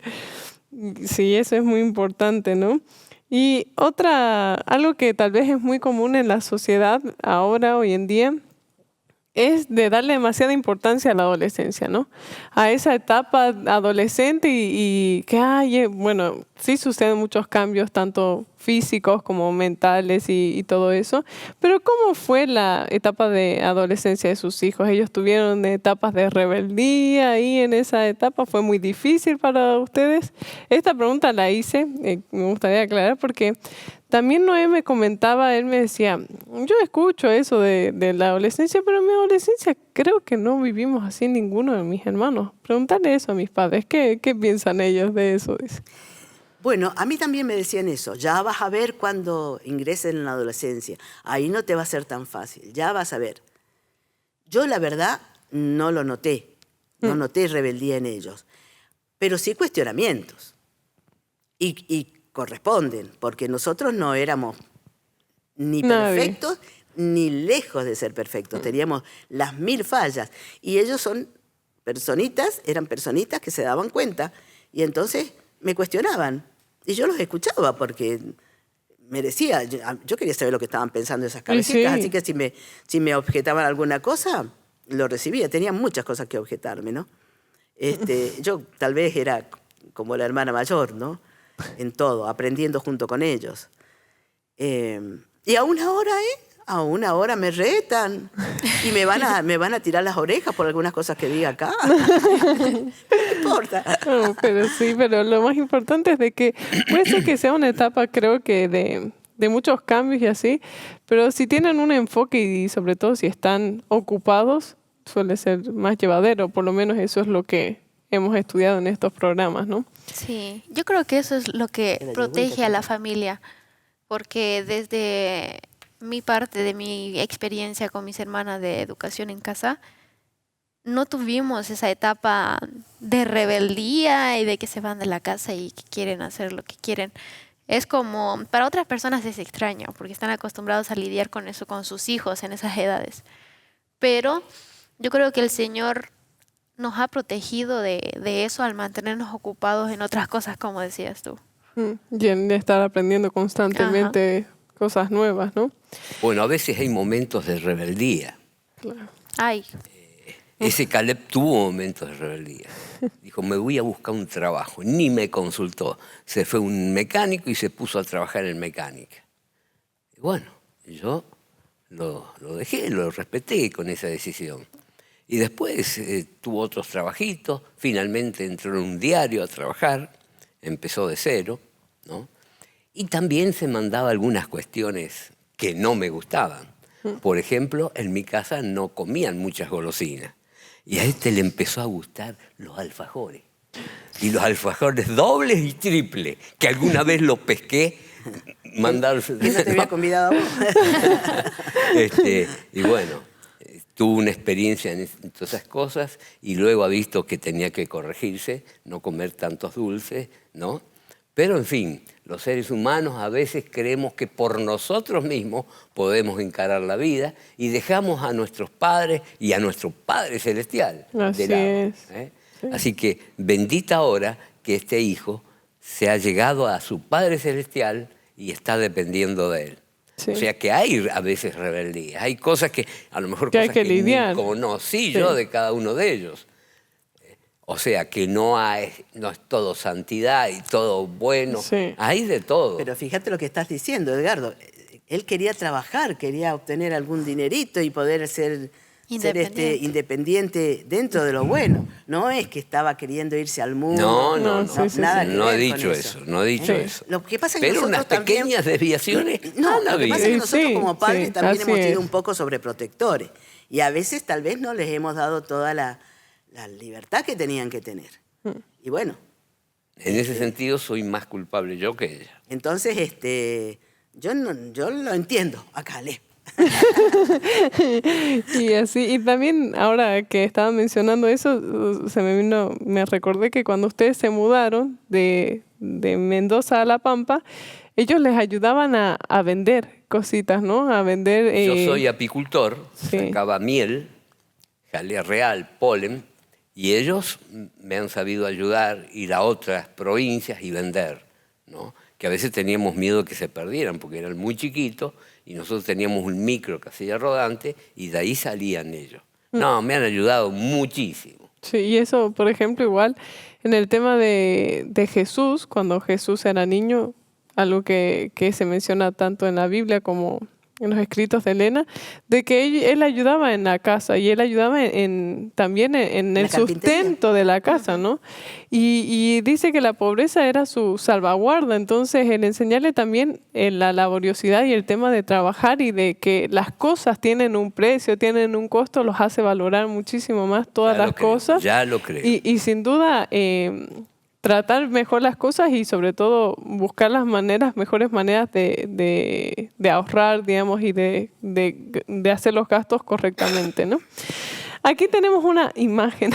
Sí, eso es muy importante, ¿no? Y algo que tal vez es muy común en la sociedad ahora, hoy en día, es de darle demasiada importancia a la adolescencia, ¿no? A esa etapa adolescente y que bueno, sí suceden muchos cambios, tanto físicos como mentales y todo eso. Pero ¿cómo fue la etapa de adolescencia de sus hijos? ¿Ellos tuvieron etapas de rebeldía ahí en esa etapa? ¿Fue muy difícil para ustedes? Esta pregunta la hice, me gustaría aclarar, porque también Noé me comentaba, él me decía, yo escucho eso de la adolescencia, pero en mi adolescencia creo que no vivimos así ninguno de mis hermanos. Preguntarle eso a mis padres, ¿qué piensan ellos de eso? Dice. Bueno, a mí también me decían eso. Ya vas a ver cuando ingreses en la adolescencia. Ahí no te va a ser tan fácil. Ya vas a ver. Yo, la verdad, no lo noté. No noté rebeldía en ellos. Pero sí cuestionamientos. Y corresponden, porque nosotros no éramos ni perfectos, ni lejos de ser perfectos. Teníamos las 1000 fallas. Y ellos eran personitas que se daban cuenta. Y entonces me cuestionaban. Y yo los escuchaba porque merecía. Yo quería saber lo que estaban pensando esas cabecitas. Sí. Así que si me objetaban alguna cosa, lo recibía. Tenía muchas cosas que objetarme, ¿no? Yo tal vez era como la hermana mayor, ¿no? En todo, aprendiendo junto con ellos. Y aún ahora me retan y me van a tirar las orejas por algunas cosas que diga acá. No importa. No, pero lo más importante es de que puede ser que sea una etapa, creo que de muchos cambios y así, pero si tienen un enfoque y sobre todo si están ocupados, suele ser más llevadero. Por lo menos eso es lo que hemos estudiado en estos programas, ¿no? Sí, yo creo que eso es lo que protege a la familia, porque desde mi parte de mi experiencia con mis hermanas de educación en casa, no tuvimos esa etapa de rebeldía y de que se van de la casa y que quieren hacer lo que quieren. Es como, para otras personas es extraño, porque están acostumbrados a lidiar con eso, con sus hijos en esas edades. Pero yo creo que el Señor nos ha protegido de eso al mantenernos ocupados en otras cosas, como decías tú. Y en estar aprendiendo constantemente cosas nuevas, ¿no? Bueno, a veces hay momentos de rebeldía. Claro. Ay. Ese Caleb tuvo momentos de rebeldía. Dijo, me voy a buscar un trabajo. Ni me consultó. Se fue un mecánico y se puso a trabajar en mecánica. Y bueno, yo lo dejé, lo respeté con esa decisión. Y después tuvo otros trabajitos. Finalmente entró en un diario a trabajar. Empezó de cero, ¿no? Y también se mandaba algunas cuestiones que no me gustaban. Por ejemplo, en mi casa no comían muchas golosinas. Y a le empezó a gustar los alfajores. Y los alfajores dobles y triples, que alguna vez los pesqué. Eso te había convidado a vos. Y bueno, tuvo una experiencia en todas esas cosas y luego ha visto que tenía que corregirse, no comer tantos dulces, ¿no? Pero, en fin, los seres humanos a veces creemos que por nosotros mismos podemos encarar la vida y dejamos a nuestros padres y a nuestro Padre Celestial de lado. Sí. Así que bendita hora que este hijo se ha llegado a su Padre Celestial y está dependiendo de él. Sí. O sea que hay a veces rebeldía, hay cosas que a lo mejor que hay que lidiar. Ni conocí yo de cada uno de ellos. O sea, que no es todo santidad y todo bueno. Sí. Hay de todo. Pero fíjate lo que estás diciendo, Edgardo. Él quería trabajar, quería obtener algún dinerito y poder ser independiente dentro de lo bueno. No es que estaba queriendo irse al mundo. No, nada que no ver he dicho con eso, no he dicho eso. Lo que pasa es que Pero nosotros unas pequeñas desviaciones No, lo que pasa es que nosotros como padres también hemos así sido es. un poco sobreprotectores. Y a veces tal vez no les hemos dado toda la libertad que tenían que tener. Y bueno, En ese sentido soy más culpable yo que ella. entonces yo lo entiendo a Caleb. Y así, y también ahora que estaba mencionando eso, me recordé que cuando ustedes se mudaron de Mendoza a La Pampa, ellos les ayudaban a vender cositas, ¿no? A vender... Yo soy apicultor, sí. sacaba miel, jalea real, polen, y ellos me han sabido ayudar, ir a otras provincias y vender, ¿no? Que a veces teníamos miedo de que se perdieran porque eran muy chiquitos y nosotros teníamos un micro casilla rodante y de ahí salían ellos. No, me han ayudado muchísimo. Sí, y eso, por ejemplo, igual en el tema de Jesús, cuando Jesús era niño, algo que se menciona tanto en la Biblia como en los escritos de Elena, de que él ayudaba en la casa y él ayudaba también en el sustento de la casa, ¿no? Y dice que la pobreza era su salvaguarda, entonces el enseñarle también la laboriosidad y el tema de trabajar y de que las cosas tienen un precio, tienen un costo, los hace valorar muchísimo más todas las cosas. Ya lo creo. Y sin duda... tratar mejor las cosas y sobre todo buscar las mejores maneras de ahorrar, digamos, y de hacer los gastos correctamente, ¿no? Aquí tenemos una imagen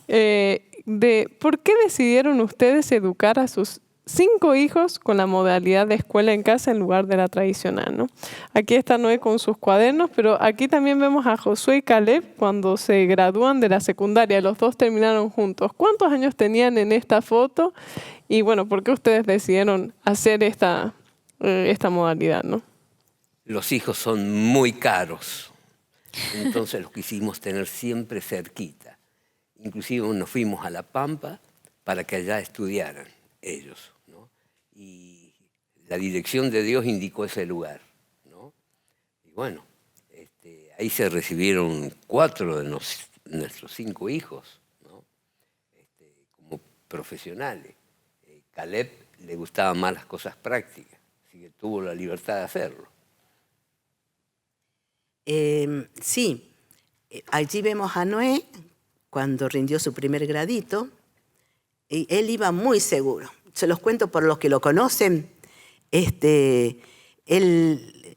de por qué decidieron ustedes educar a sus 5 hijos con la modalidad de escuela en casa en lugar de la tradicional, ¿no? Aquí está Noé con sus cuadernos, pero aquí también vemos a Josué y Caleb cuando se gradúan de la secundaria. Los dos terminaron juntos. ¿Cuántos años tenían en esta foto? Y bueno, ¿por qué ustedes decidieron hacer esta modalidad, ¿no? Los hijos son muy caros, entonces los quisimos tener siempre cerquita. Inclusive nos fuimos a La Pampa para que allá estudiaran ellos, ¿no? Y la dirección de Dios indicó ese lugar, ¿no? Y bueno, ahí se recibieron 4 de nuestros 5 hijos, ¿no? Como profesionales. Caleb le gustaban más las cosas prácticas, así que tuvo la libertad de hacerlo. Sí, allí vemos a Noé cuando rindió su primer gradito. Y él iba muy seguro. Se los cuento por los que lo conocen. Él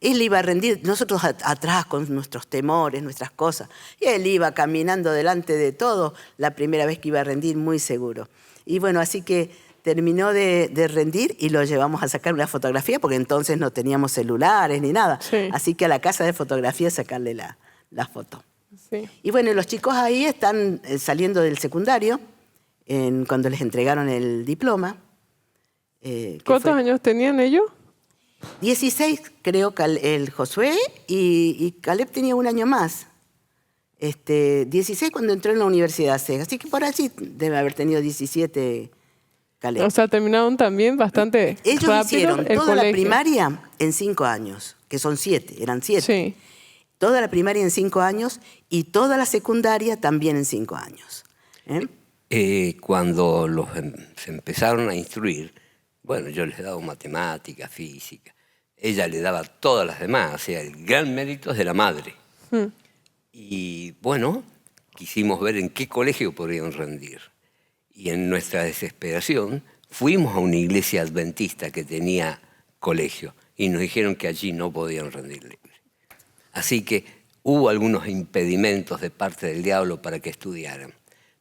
iba a rendir, nosotros atrás con nuestros temores, nuestras cosas. Y él iba caminando delante de todo la primera vez que iba a rendir muy seguro. Y bueno, así que terminó de rendir y lo llevamos a sacar una fotografía porque entonces no teníamos celulares ni nada. Sí. Así que a la casa de fotografía a sacarle la foto. Sí. Y bueno, los chicos ahí están saliendo del secundario. Cuando les entregaron el diploma. ¿Cuántos años tenían ellos? 16, creo, el Josué, y Caleb tenía un año más. 16 cuando entró en la universidad. Así que por allí debe haber tenido 17 Caleb. O sea, terminaron también bastante Ellos rápido hicieron el toda colegio. la primaria en 5 años, que son 7, eran 7. Sí. Toda la primaria en 5 años y toda la secundaria también en 5 años. Cuando se empezaron a instruir, bueno, yo les he dado matemática, física. Ella le daba todas las demás, o sea, el gran mérito es de la madre. Y bueno, quisimos ver en qué colegio podrían rendir. Y en nuestra desesperación fuimos a una iglesia adventista que tenía colegio y nos dijeron que allí no podían rendir libre. Así que hubo algunos impedimentos de parte del diablo para que estudiaran.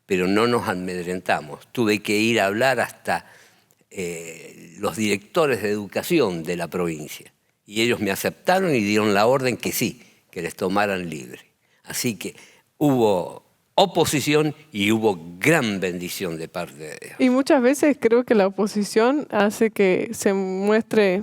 Pero no nos amedrentamos. Tuve que ir a hablar hasta los directores de educación de la provincia. Y ellos me aceptaron y dieron la orden que sí, que les tomaran libre. Así que hubo oposición y hubo gran bendición de parte de Dios. Y muchas veces creo que la oposición hace que se muestre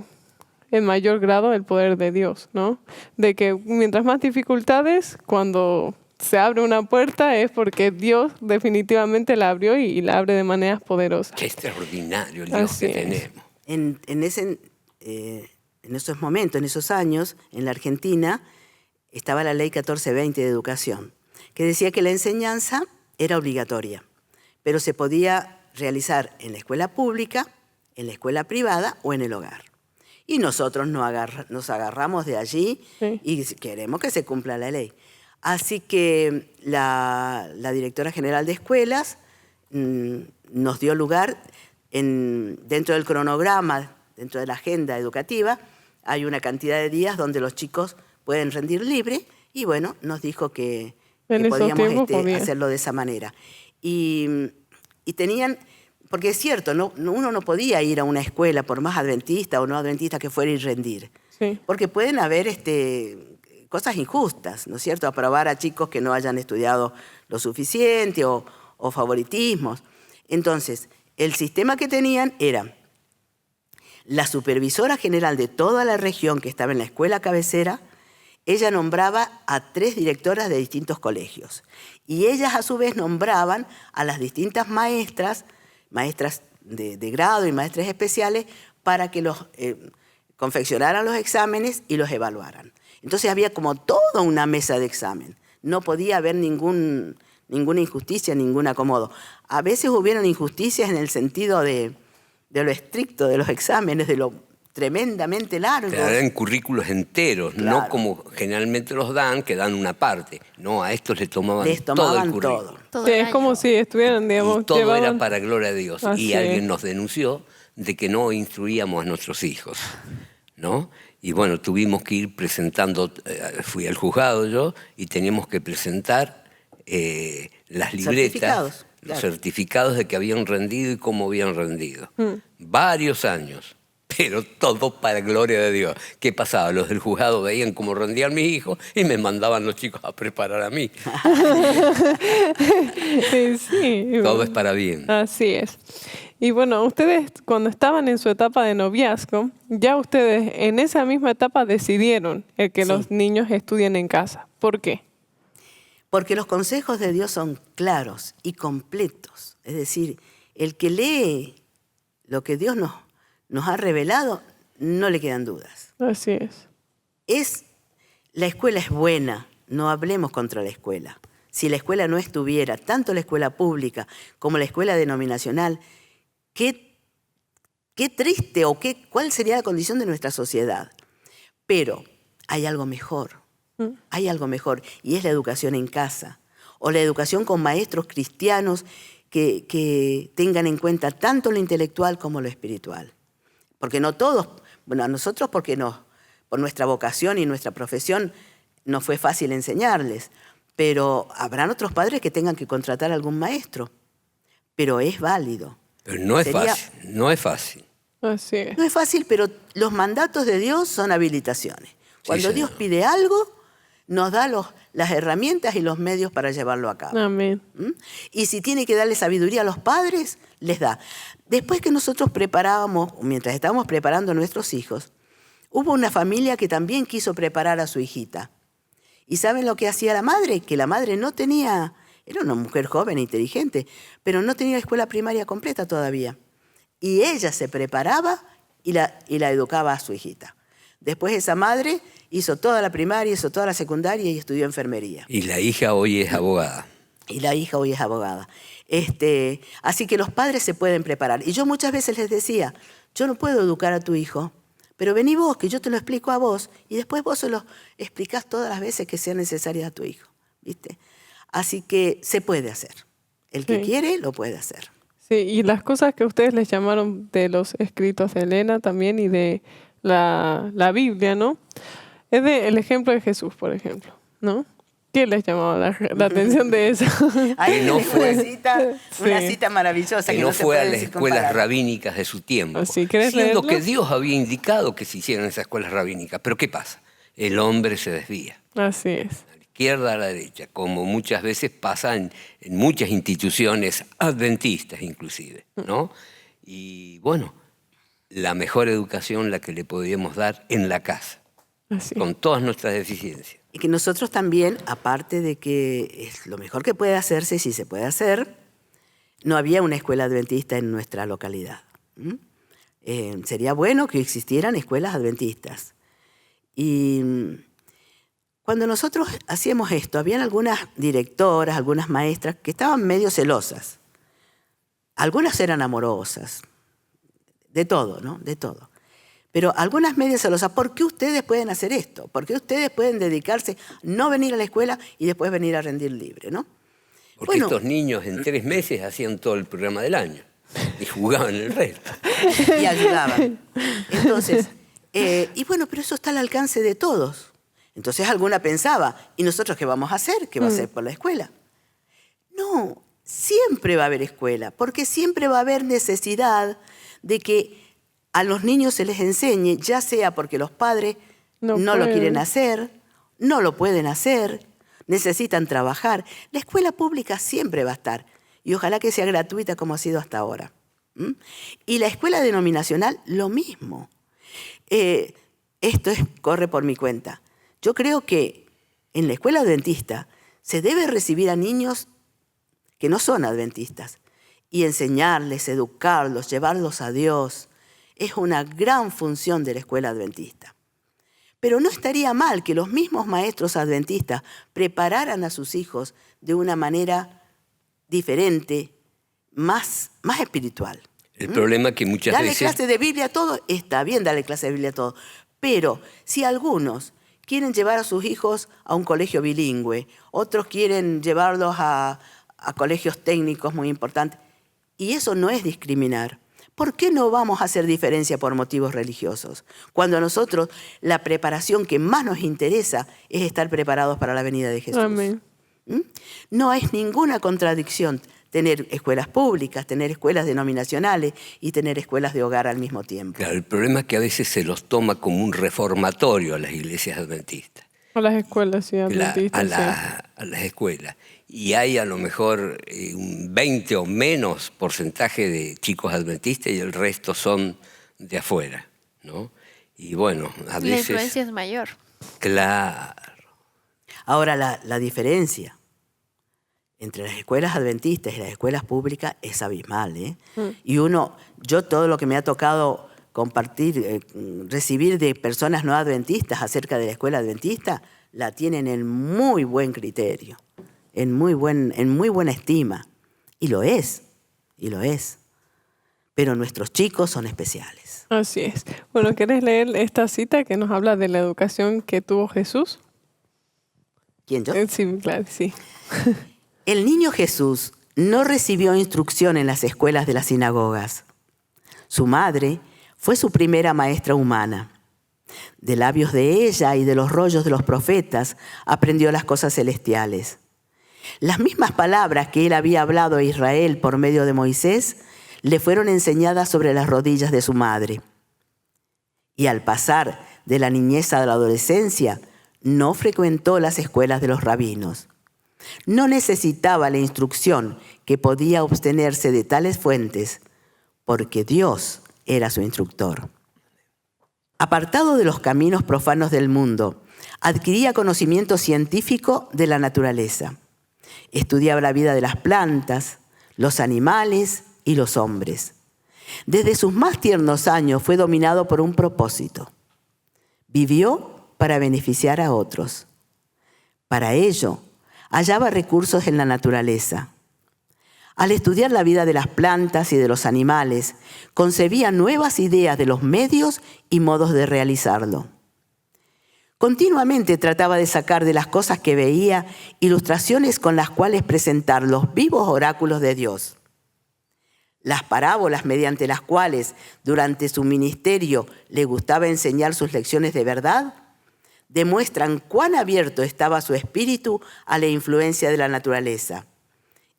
en mayor grado el poder de Dios, ¿no? De que mientras más dificultades, cuando se abre una puerta es porque Dios definitivamente la abrió y la abre de maneras poderosas. Qué extraordinario el Dios que tenemos. En esos momentos, en esos años, en la Argentina, estaba la ley 1420 de educación, que decía que la enseñanza era obligatoria, pero se podía realizar en la escuela pública, en la escuela privada o en el hogar. Y nosotros nos agarramos de allí y queremos que se cumpla la ley. Así que la directora general de escuelas nos dio lugar, dentro del cronograma, dentro de la agenda educativa, hay una cantidad de días donde los chicos pueden rendir libre y bueno, nos dijo que podíamos hacerlo de esa manera. Y tenían, porque es cierto, uno no podía ir a una escuela, por más adventista o no adventista que fuera, y rendir. Sí. Porque pueden haber cosas injustas, ¿no es cierto? Aprobar a chicos que no hayan estudiado lo suficiente o favoritismos. Entonces, el sistema que tenían era la supervisora general de toda la región que estaba en la escuela cabecera. Ella nombraba a 3 directoras de distintos colegios. Y ellas a su vez nombraban a las distintas maestras de grado y maestras especiales para que confeccionaran los exámenes y los evaluaran. Entonces había como toda una mesa de examen. No podía haber ninguna injusticia, ningún acomodo. A veces hubieron injusticias en el sentido de lo estricto de los exámenes, de lo tremendamente largos. Claro, eran currículos enteros, claro. No como generalmente los dan, que dan una parte. No, a estos les tomaban todo el currículo. Sí, es como si estuvieran, digamos, y todo era para gloria de Dios. Así y alguien nos denunció de que no instruíamos a nuestros hijos, ¿no? Y bueno, tuvimos que ir presentando, fui al juzgado yo, y teníamos que presentar las libretas, los certificados de que habían rendido y cómo habían rendido. Varios años. Pero todo para gloria de Dios. ¿Qué pasaba? Los del juzgado veían cómo rendían mis hijos y me mandaban los chicos a preparar a mí. Sí. Todo es para bien. Así es. Y bueno, ustedes cuando estaban en su etapa de noviazgo, ya ustedes en esa misma etapa decidieron que los niños estudien en casa. ¿Por qué? Porque los consejos de Dios son claros y completos. Es decir, el que lee lo que Dios nos ha revelado, no le quedan dudas. Así es. La escuela es buena, no hablemos contra la escuela. Si la escuela no estuviera, tanto la escuela pública como la escuela denominacional, qué triste o cuál sería la condición de nuestra sociedad. Pero hay algo mejor, y es la educación en casa, o la educación con maestros cristianos que tengan en cuenta tanto lo intelectual como lo espiritual. Porque no todos, bueno, a nosotros porque por nuestra vocación y nuestra profesión no fue fácil enseñarles, pero habrán otros padres que tengan que contratar a algún maestro, pero es válido. Pero no es fácil. Así es. No es fácil, pero los mandatos de Dios son habilitaciones. Cuando Dios pide algo, nos da las herramientas y los medios para llevarlo a cabo. Amén. Y si tiene que darle sabiduría a los padres, les da. Después que nosotros mientras estábamos preparando a nuestros hijos, hubo una familia que también quiso preparar a su hijita. ¿Y saben lo que hacía la madre? Que la madre no tenía, era una mujer joven e inteligente, pero no tenía escuela primaria completa todavía. Y ella se preparaba y la educaba a su hijita. Después esa madre hizo toda la primaria, hizo toda la secundaria y estudió enfermería. Y la hija hoy es abogada. Así que los padres se pueden preparar. Y yo muchas veces les decía, yo no puedo educar a tu hijo, pero vení vos, que yo te lo explico a vos, y después vos se lo explicás todas las veces que sean necesarias a tu hijo, ¿viste? Así que se puede hacer. El que quiere, lo puede hacer. Sí, y las cosas que ustedes les llamaron de los escritos de Elena también y de la Biblia, ¿no? Es el ejemplo de Jesús, por ejemplo, ¿no? ¿Qué les llamaba la atención de eso? Ahí no fue una cita maravillosa. Que no fue a las escuelas rabínicas de su tiempo. Siendo que Dios había indicado que se hicieran esas escuelas rabínicas. Pero ¿qué pasa? El hombre se desvía. Así es. A la izquierda, a la derecha, como muchas veces pasa en muchas instituciones adventistas inclusive, ¿no? Y bueno, la mejor educación la que le podíamos dar en la casa, con todas nuestras deficiencias. Y que nosotros también, aparte de que es lo mejor que puede hacerse, si se puede hacer, no había una escuela adventista en nuestra localidad. Sería bueno que existieran escuelas adventistas. Y cuando nosotros hacíamos esto, habían algunas directoras, algunas maestras que estaban medio celosas. Algunas eran amorosas, de todo, ¿no? De todo. Pero algunas medio celosas. ¿Por qué ustedes pueden hacer esto? ¿Por qué ustedes pueden dedicarse, no venir a la escuela y después venir a rendir libre, ¿no? Porque estos niños en 3 meses hacían todo el programa del año y jugaban el resto. Y ayudaban. Entonces, y bueno, pero eso está al alcance de todos. Entonces alguna pensaba, ¿y nosotros qué vamos a hacer? ¿Qué va a hacer por la escuela? No, siempre va a haber escuela, porque siempre va a haber necesidad de que a los niños se les enseñe, ya sea porque los padres no lo quieren hacer, no lo pueden hacer, necesitan trabajar. La escuela pública siempre va a estar, y ojalá que sea gratuita como ha sido hasta ahora. Y la escuela denominacional, lo mismo. Esto corre por mi cuenta. Yo creo que en la escuela adventista se debe recibir a niños que no son adventistas y enseñarles, educarlos, llevarlos a Dios. Es una gran función de la escuela adventista. Pero no estaría mal que los mismos maestros adventistas prepararan a sus hijos de una manera diferente, más espiritual. El problema es que muchas veces... Darle clase de Biblia a todo, está bien darle clase de Biblia a todo. Pero si algunos quieren llevar a sus hijos a un colegio bilingüe, otros quieren llevarlos a colegios técnicos muy importantes, y eso no es discriminar. ¿Por qué no vamos a hacer diferencia por motivos religiosos? Cuando a nosotros la preparación que más nos interesa es estar preparados para la venida de Jesús. Amén. No es ninguna contradicción tener escuelas públicas, tener escuelas denominacionales y tener escuelas de hogar al mismo tiempo. Claro, el problema es que a veces se los toma como un reformatorio a las iglesias adventistas. A las escuelas, sí, adventistas. A las escuelas. Y hay a lo mejor un 20 o menos porcentaje de chicos adventistas y el resto son de afuera, ¿no? Y bueno, a veces... La influencia es mayor. Claro. Ahora, la diferencia entre las escuelas adventistas y las escuelas públicas es abismal, ¿eh? Y yo todo lo que me ha tocado compartir, recibir de personas no adventistas acerca de la escuela adventista, la tienen en muy buen criterio, en muy buena estima. Y lo es. Pero nuestros chicos son especiales. Así es. Bueno, ¿quieres leer esta cita que nos habla de la educación que tuvo Jesús? ¿Quién, yo? Sí, claro, sí. El niño Jesús no recibió instrucción en las escuelas de las sinagogas. Su madre fue su primera maestra humana. De labios de ella y de los rollos de los profetas aprendió las cosas celestiales. Las mismas palabras que él había hablado a Israel por medio de Moisés le fueron enseñadas sobre las rodillas de su madre. Y al pasar de la niñez a la adolescencia, no frecuentó las escuelas de los rabinos. No necesitaba la instrucción que podía obtenerse de tales fuentes, porque Dios era su instructor. Apartado de los caminos profanos del mundo, adquiría conocimiento científico de la naturaleza. Estudiaba la vida de las plantas, los animales y los hombres. Desde sus más tiernos años fue dominado por un propósito. Vivió para beneficiar a otros. Para ello, hallaba recursos en la naturaleza. Al estudiar la vida de las plantas y de los animales, concebía nuevas ideas de los medios y modos de realizarlo. Continuamente trataba de sacar de las cosas que veía ilustraciones con las cuales presentar los vivos oráculos de Dios. Las parábolas mediante las cuales durante su ministerio le gustaba enseñar sus lecciones de verdad, demuestran cuán abierto estaba su espíritu a la influencia de la naturaleza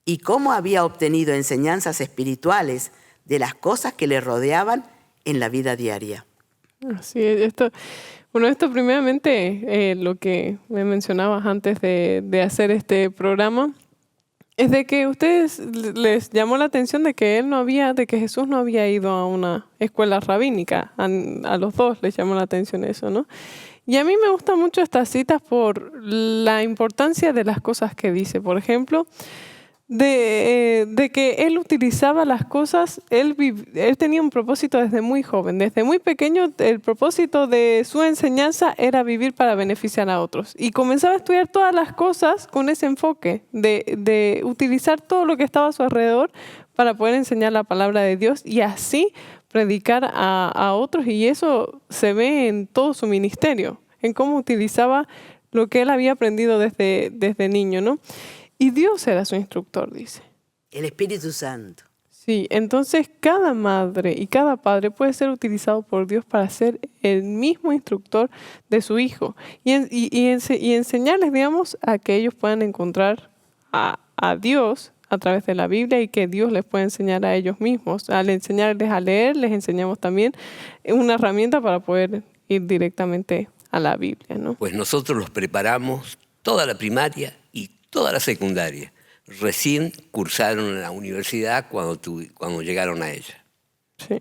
y cómo había obtenido enseñanzas espirituales de las cosas que le rodeaban en la vida diaria. Así es. Esto primeramente, lo que me mencionabas antes de hacer este programa, es de que a ustedes les llamó la atención de que Jesús no había ido a una escuela rabínica. A los dos les llamó la atención eso, ¿no? Y a mí me gustan mucho estas citas por la importancia de las cosas que dice. Por ejemplo, de que él utilizaba las cosas, él tenía un propósito desde muy joven, desde muy pequeño. El propósito de su enseñanza era vivir para beneficiar a otros. Y comenzaba a estudiar todas las cosas con ese enfoque de utilizar todo lo que estaba a su alrededor para poder enseñar la palabra de Dios y así predicar a otros. Y eso se ve en todo su ministerio, en cómo utilizaba lo que él había aprendido desde niño, ¿no? Y Dios era su instructor, dice. El Espíritu Santo. Sí, entonces cada madre y cada padre puede ser utilizado por Dios para ser el mismo instructor de su hijo y enseñarles, digamos, a que ellos puedan encontrar a Dios a través de la Biblia y que Dios les pueda enseñar a ellos mismos. Al enseñarles a leer, les enseñamos también una herramienta para poder ir directamente a la Biblia, ¿no? Pues nosotros los preparamos toda la primaria y toda la secundaria. Recién cursaron la universidad cuando llegaron a ella. Sí.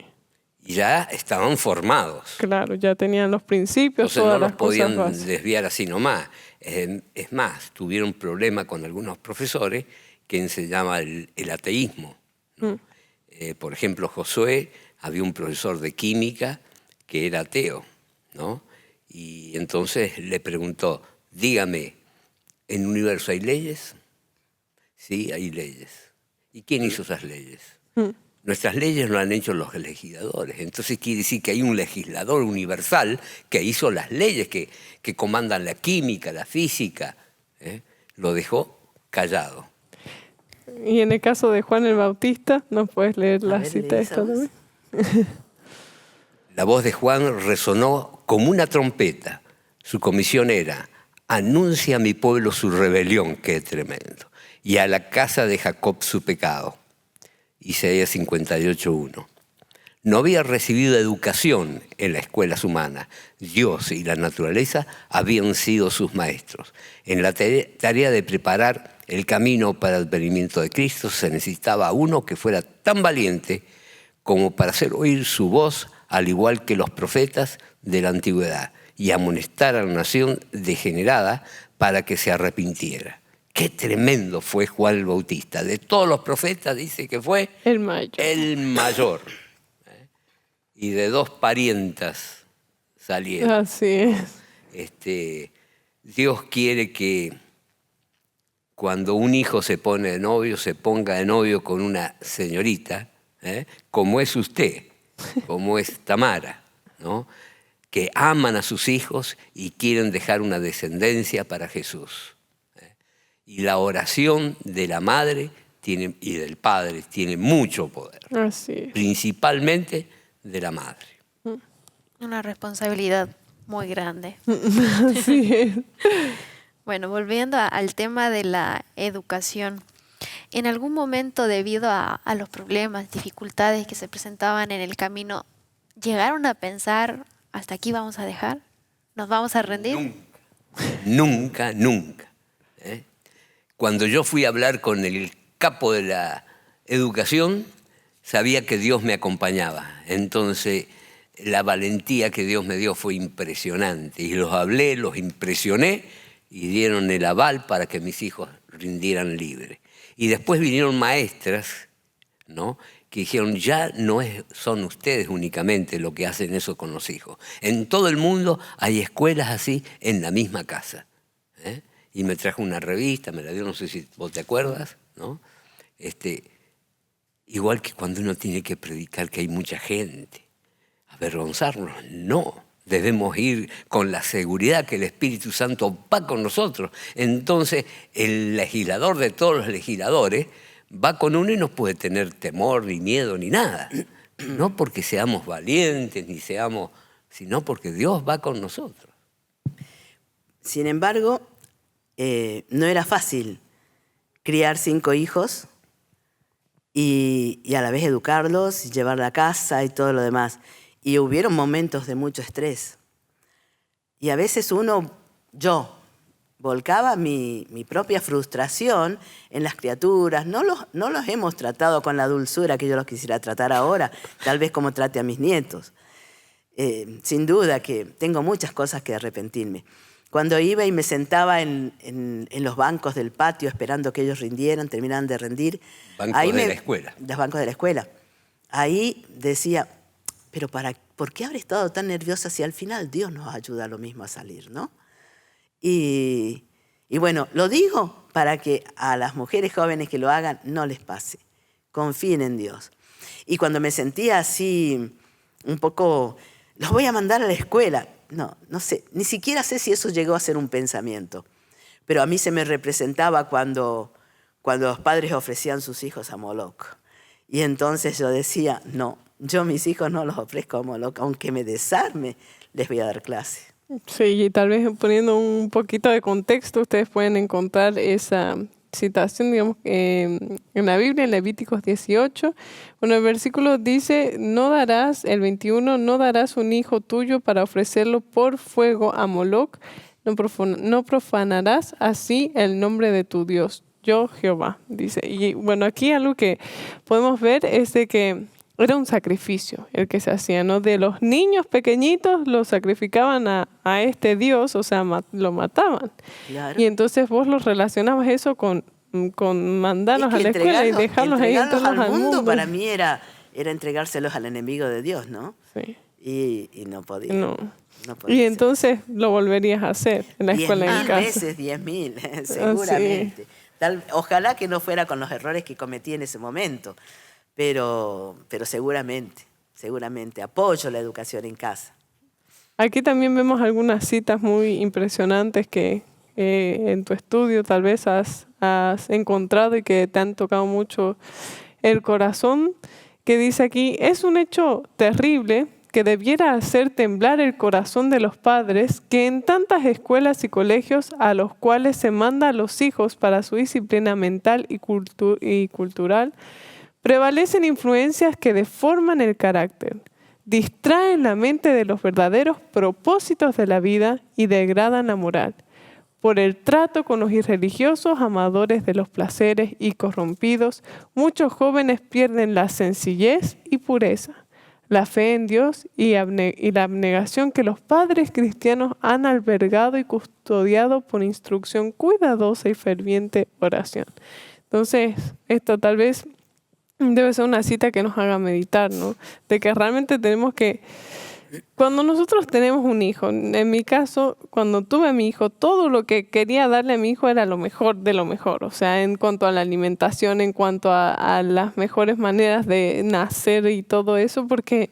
Y ya estaban formados. Claro, ya tenían los principios, Entonces todas no las los podían cosas básicas. desviar así nomás. Es más, tuvieron problema con algunos profesores que enseñaban el ateísmo, ¿no? Por ejemplo, Josué, había un profesor de química que era ateo, ¿no? Y entonces le preguntó, dígame, ¿en el universo hay leyes? Sí, hay leyes. ¿Y quién hizo esas leyes? Nuestras leyes no han hecho los legisladores. Entonces quiere decir que hay un legislador universal que hizo las leyes que comandan la química, la física. Lo dejó callado. Y en el caso de Juan el Bautista, ¿nos puedes leer la ver, cita lee esta esa voz. también? La voz de Juan resonó como una trompeta. Su comisión era, anuncia a mi pueblo su rebelión, que es tremendo, y a la casa de Jacob su pecado. Isaías 58:1. No había recibido educación en las escuelas humanas. Dios y la naturaleza habían sido sus maestros. En la tarea de preparar el camino para el advenimiento de Cristo se necesitaba uno que fuera tan valiente como para hacer oír su voz, al igual que los profetas de la antigüedad, y amonestar a la nación degenerada para que se arrepintiera. Qué tremendo fue Juan el Bautista. De todos los profetas dice que fue El mayo. el mayor. Y de 2 parientas salieron. Así es. Dios quiere que cuando un hijo se pone de novio, se ponga de novio con una señorita, como es usted, como es Tamara, ¿no? Que aman a sus hijos y quieren dejar una descendencia para Jesús. Y la oración de la madre y del padre tiene mucho poder, Así es. principalmente de la madre. Una responsabilidad muy grande. Así es. Bueno, volviendo al tema de la educación. En algún momento, debido a los problemas, dificultades que se presentaban en el camino, ¿llegaron a pensar, hasta aquí vamos a dejar? ¿Nos vamos a rendir? Nunca, nunca. Cuando yo fui a hablar con el capo de la educación, sabía que Dios me acompañaba. Entonces, la valentía que Dios me dio fue impresionante. Y los hablé, los impresioné y dieron el aval para que mis hijos rindieran libre. Y después vinieron maestras, ¿no?, que dijeron, ya no son ustedes únicamente los que hacen eso con los hijos. En todo el mundo hay escuelas así en la misma casa. Y me trajo una revista, me la dio, no sé si vos te acuerdas, ¿no? Igual que cuando uno tiene que predicar que hay mucha gente, avergonzarnos, no. Debemos ir con la seguridad que el Espíritu Santo va con nosotros. Entonces, el legislador de todos los legisladores va con uno y no puede tener temor, ni miedo, ni nada. No porque seamos valientes, sino porque Dios va con nosotros. Sin embargo, no era fácil criar 5 hijos y a la vez educarlos, y llevar a casa y todo lo demás. Y hubieron momentos de mucho estrés. Y a veces yo volcaba mi propia frustración en las criaturas. No los hemos tratado con la dulzura que yo los quisiera tratar ahora, tal vez como trate a mis nietos. Sin duda que tengo muchas cosas que arrepentirme. Cuando iba y me sentaba en los bancos del patio esperando que ellos rindieran, terminaran de rendir. Bancos de la escuela. Los bancos de la escuela. Ahí decía, pero ¿por qué habré estado tan nerviosa si al final Dios nos ayuda a lo mismo a salir, ¿no? Y bueno, lo digo para que a las mujeres jóvenes que lo hagan no les pase. Confíen en Dios. Y cuando me sentía así un poco, los voy a mandar a la escuela. No sé, ni siquiera sé si eso llegó a ser un pensamiento. Pero a mí se me representaba cuando los padres ofrecían sus hijos a Moloch. Y entonces yo decía, no, yo mis hijos no los ofrezco a Moloch, aunque me desarme, les voy a dar clase. Sí, y tal vez poniendo un poquito de contexto, ustedes pueden encontrar esa citación, digamos, en la Biblia, en Levíticos 18. Bueno, el versículo dice, el 21, no darás un hijo tuyo para ofrecerlo por fuego a Moloch, no profanarás así el nombre de tu Dios, yo Jehová, dice. Y bueno, aquí algo que podemos ver es de que era un sacrificio el que se hacía, ¿no? De los niños pequeñitos los sacrificaban a este Dios, o sea, lo mataban. Claro. Y entonces vos los relacionabas eso con mandarlos a la escuela y dejarlos ahí entrarlos al mundo. Para mí era entregárselos al enemigo de Dios, ¿no? Sí. Y no podía. No. No podía Y ser. entonces lo volverías a hacer en la escuela en 10.000 casa. veces, 10.000, seguramente. Ojalá que no fuera con los errores que cometí en ese momento, pero seguramente apoyo la educación en casa. Aquí también vemos algunas citas muy impresionantes que en tu estudio tal vez has encontrado y que te han tocado mucho el corazón, que dice aquí, es un hecho terrible que debiera hacer temblar el corazón de los padres que en tantas escuelas y colegios a los cuales se manda a los hijos para su disciplina mental y cultural, prevalecen influencias que deforman el carácter, distraen la mente de los verdaderos propósitos de la vida y degradan la moral. Por el trato con los irreligiosos, amadores de los placeres y corrompidos, muchos jóvenes pierden la sencillez y pureza, la fe en Dios y la abnegación que los padres cristianos han albergado y custodiado por instrucción cuidadosa y ferviente oración. Entonces, esto tal vez debe ser una cita que nos haga meditar, ¿no? De que realmente tenemos que, cuando nosotros tenemos un hijo, en mi caso, cuando tuve a mi hijo, todo lo que quería darle a mi hijo era lo mejor de lo mejor. O sea, en cuanto a la alimentación, en cuanto a las mejores maneras de nacer y todo eso, porque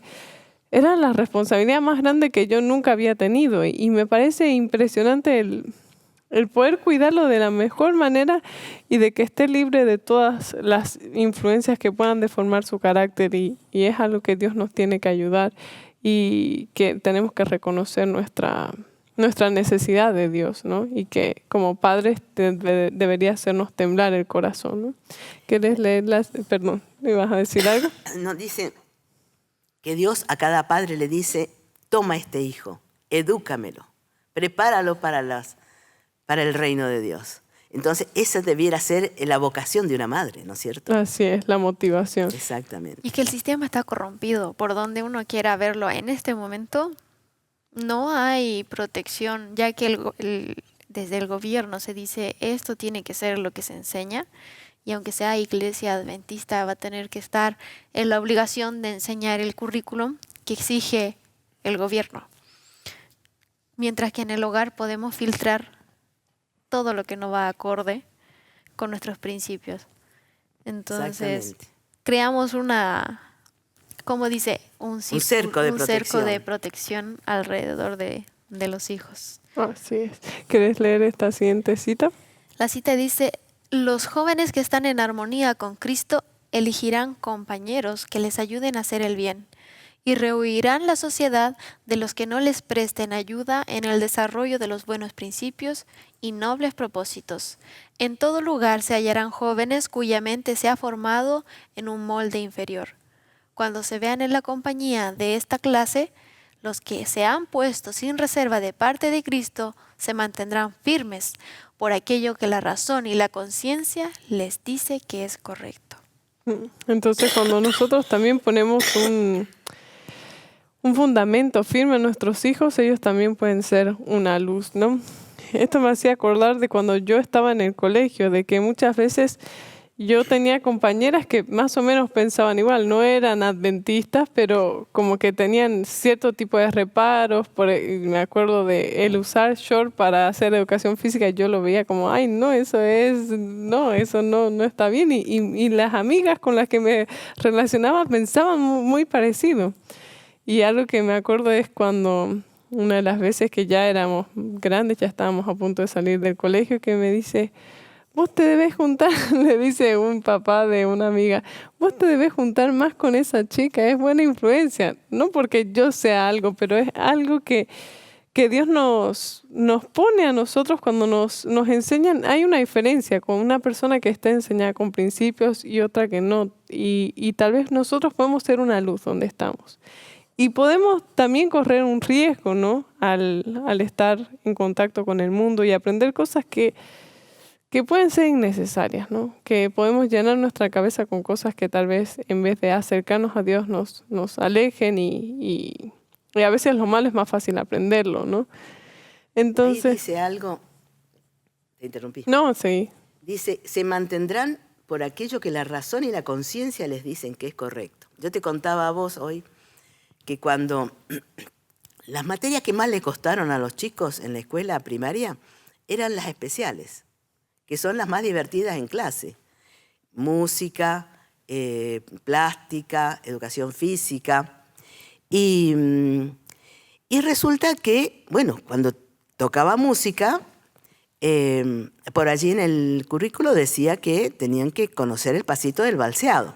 era la responsabilidad más grande que yo nunca había tenido. Y me parece impresionante el poder cuidarlo de la mejor manera y de que esté libre de todas las influencias que puedan deformar su carácter. Y es algo que Dios nos tiene que ayudar y que tenemos que reconocer nuestra necesidad de Dios, ¿no? Y que como padres debería hacernos temblar el corazón, ¿no? ¿Quieres leerlas? Perdón, ¿me ibas a decir algo? Nos dice que Dios a cada padre le dice, toma este hijo, edúcamelo, prepáralo para el reino de Dios. Entonces, esa debiera ser la vocación de una madre, ¿no es cierto? Así es, la motivación. Exactamente. Y que el sistema está corrompido, por donde uno quiera verlo en este momento, no hay protección, ya que desde el gobierno se dice esto tiene que ser lo que se enseña, y aunque sea iglesia adventista va a tener que estar en la obligación de enseñar el currículum que exige el gobierno. Mientras que en el hogar podemos filtrar todo lo que no va acorde con nuestros principios. Entonces, creamos como dice, un cerco de protección alrededor de los hijos. Así es. ¿Quieres leer esta siguiente cita? La cita dice, los jóvenes que están en armonía con Cristo elegirán compañeros que les ayuden a hacer el bien y rehuirán la sociedad de los que no les presten ayuda en el desarrollo de los buenos principios y nobles propósitos. En todo lugar se hallarán jóvenes cuya mente se ha formado en un molde inferior. Cuando se vean en la compañía de esta clase, los que se han puesto sin reserva de parte de Cristo se mantendrán firmes por aquello que la razón y la conciencia les dice que es correcto. Entonces, cuando nosotros también ponemos un fundamento firme en nuestros hijos, ellos también pueden ser una luz, ¿no? esto me hacía acordar de cuando yo estaba en el colegio, de que muchas veces yo tenía compañeras que más o menos pensaban igual, no eran adventistas, pero como que tenían cierto tipo de reparos. Me acuerdo de el usar short para hacer educación física, yo lo veía como, ay, no, eso no está bien. Y las amigas con las que me relacionaba pensaban muy parecido. Y algo que me acuerdo es cuando una de las veces que ya éramos grandes, ya estábamos a punto de salir del colegio, que me dice, vos te debes juntar, le dice un papá de una amiga, vos te debes juntar más con esa chica, es buena influencia. No porque yo sea algo, pero es algo que Dios nos pone a nosotros cuando nos enseñan. Hay una diferencia con una persona que está enseñada con principios y otra que no. Y tal vez nosotros podemos ser una luz donde estamos. Y podemos también correr un riesgo, ¿no? Al estar en contacto con el mundo y aprender cosas que pueden ser innecesarias, ¿no? Que podemos llenar nuestra cabeza con cosas que tal vez en vez de acercarnos a Dios nos alejen y a veces lo malo es más fácil aprenderlo, ¿no? Entonces... Ahí dice algo, te interrumpí. No, sí. Dice, se mantendrán por aquello que la razón y la conciencia les dicen que es correcto. Yo te contaba a vos hoy que cuando las materias que más le costaron a los chicos en la escuela primaria eran las especiales, que son las más divertidas en clase. Música, plástica, educación física. Y resulta que, bueno, cuando tocaba música, por allí en el currículo decía que tenían que conocer el pasito del valseado.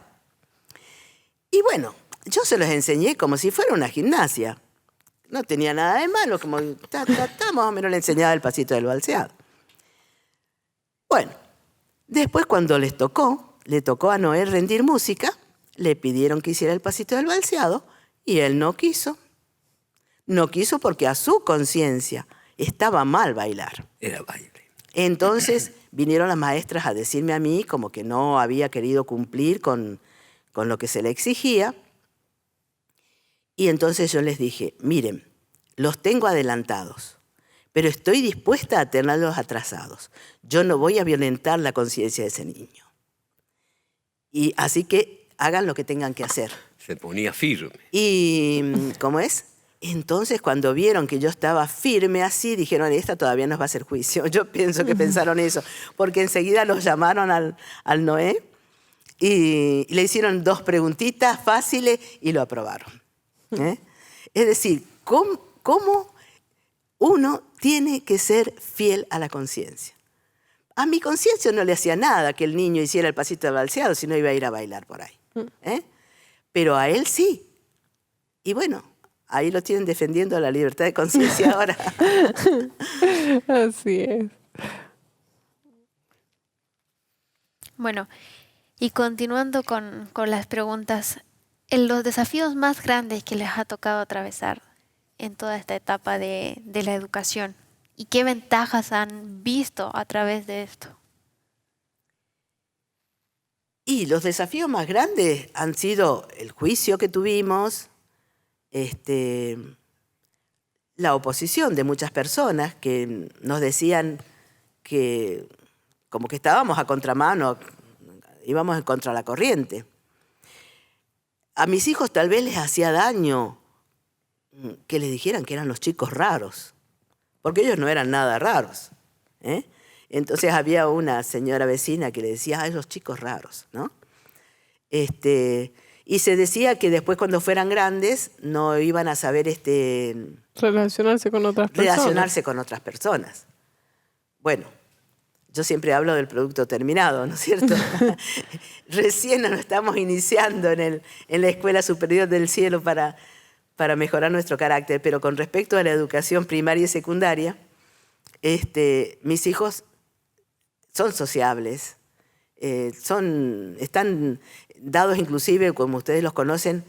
Y bueno, yo se los enseñé como si fuera una gimnasia. No tenía nada de malo, como más o menos le enseñaba el pasito del valseado. Bueno, después cuando le tocó a Noé rendir música, le pidieron que hiciera el pasito del valseado y él no quiso. No quiso porque a su conciencia estaba mal bailar. Era baile. Entonces vinieron las maestras a decirme a mí como que no había querido cumplir con lo que se le exigía. Y entonces yo les dije, miren, los tengo adelantados, pero estoy dispuesta a tenerlos atrasados. Yo no voy a violentar la conciencia de ese niño. Y así que hagan lo que tengan que hacer. Se ponía firme. Y, ¿cómo es? Entonces, cuando vieron que yo estaba firme así, dijeron, esta todavía nos va a hacer juicio. Yo pienso que pensaron eso, porque enseguida los llamaron al Noé y le hicieron 2 preguntitas fáciles y lo aprobaron. Es decir, ¿cómo uno tiene que ser fiel a la conciencia? A mi conciencia no le hacía nada que el niño hiciera el pasito de valseado, si no iba a ir a bailar por ahí. Pero a él sí. Y bueno, ahí lo tienen defendiendo la libertad de conciencia ahora. Así es. Bueno, y continuando con las preguntas, los desafíos más grandes que les ha tocado atravesar en toda esta etapa de la educación, ¿y qué ventajas han visto a través de esto? Y los desafíos más grandes han sido el juicio que tuvimos, la oposición de muchas personas que nos decían que como que estábamos a contramano, íbamos en contra la corriente. A mis hijos tal vez les hacía daño que les dijeran que eran los chicos raros, porque ellos no eran nada raros. Entonces había una señora vecina que le decía, los chicos raros, ¿no? Y se decía que después cuando fueran grandes no iban a saber relacionarse con otras personas. Bueno, yo siempre hablo del producto terminado, ¿no es cierto? Recién nos estamos iniciando en la Escuela Superior del Cielo para mejorar nuestro carácter, pero con respecto a la educación primaria y secundaria, mis hijos son sociables, están dados inclusive, como ustedes los conocen,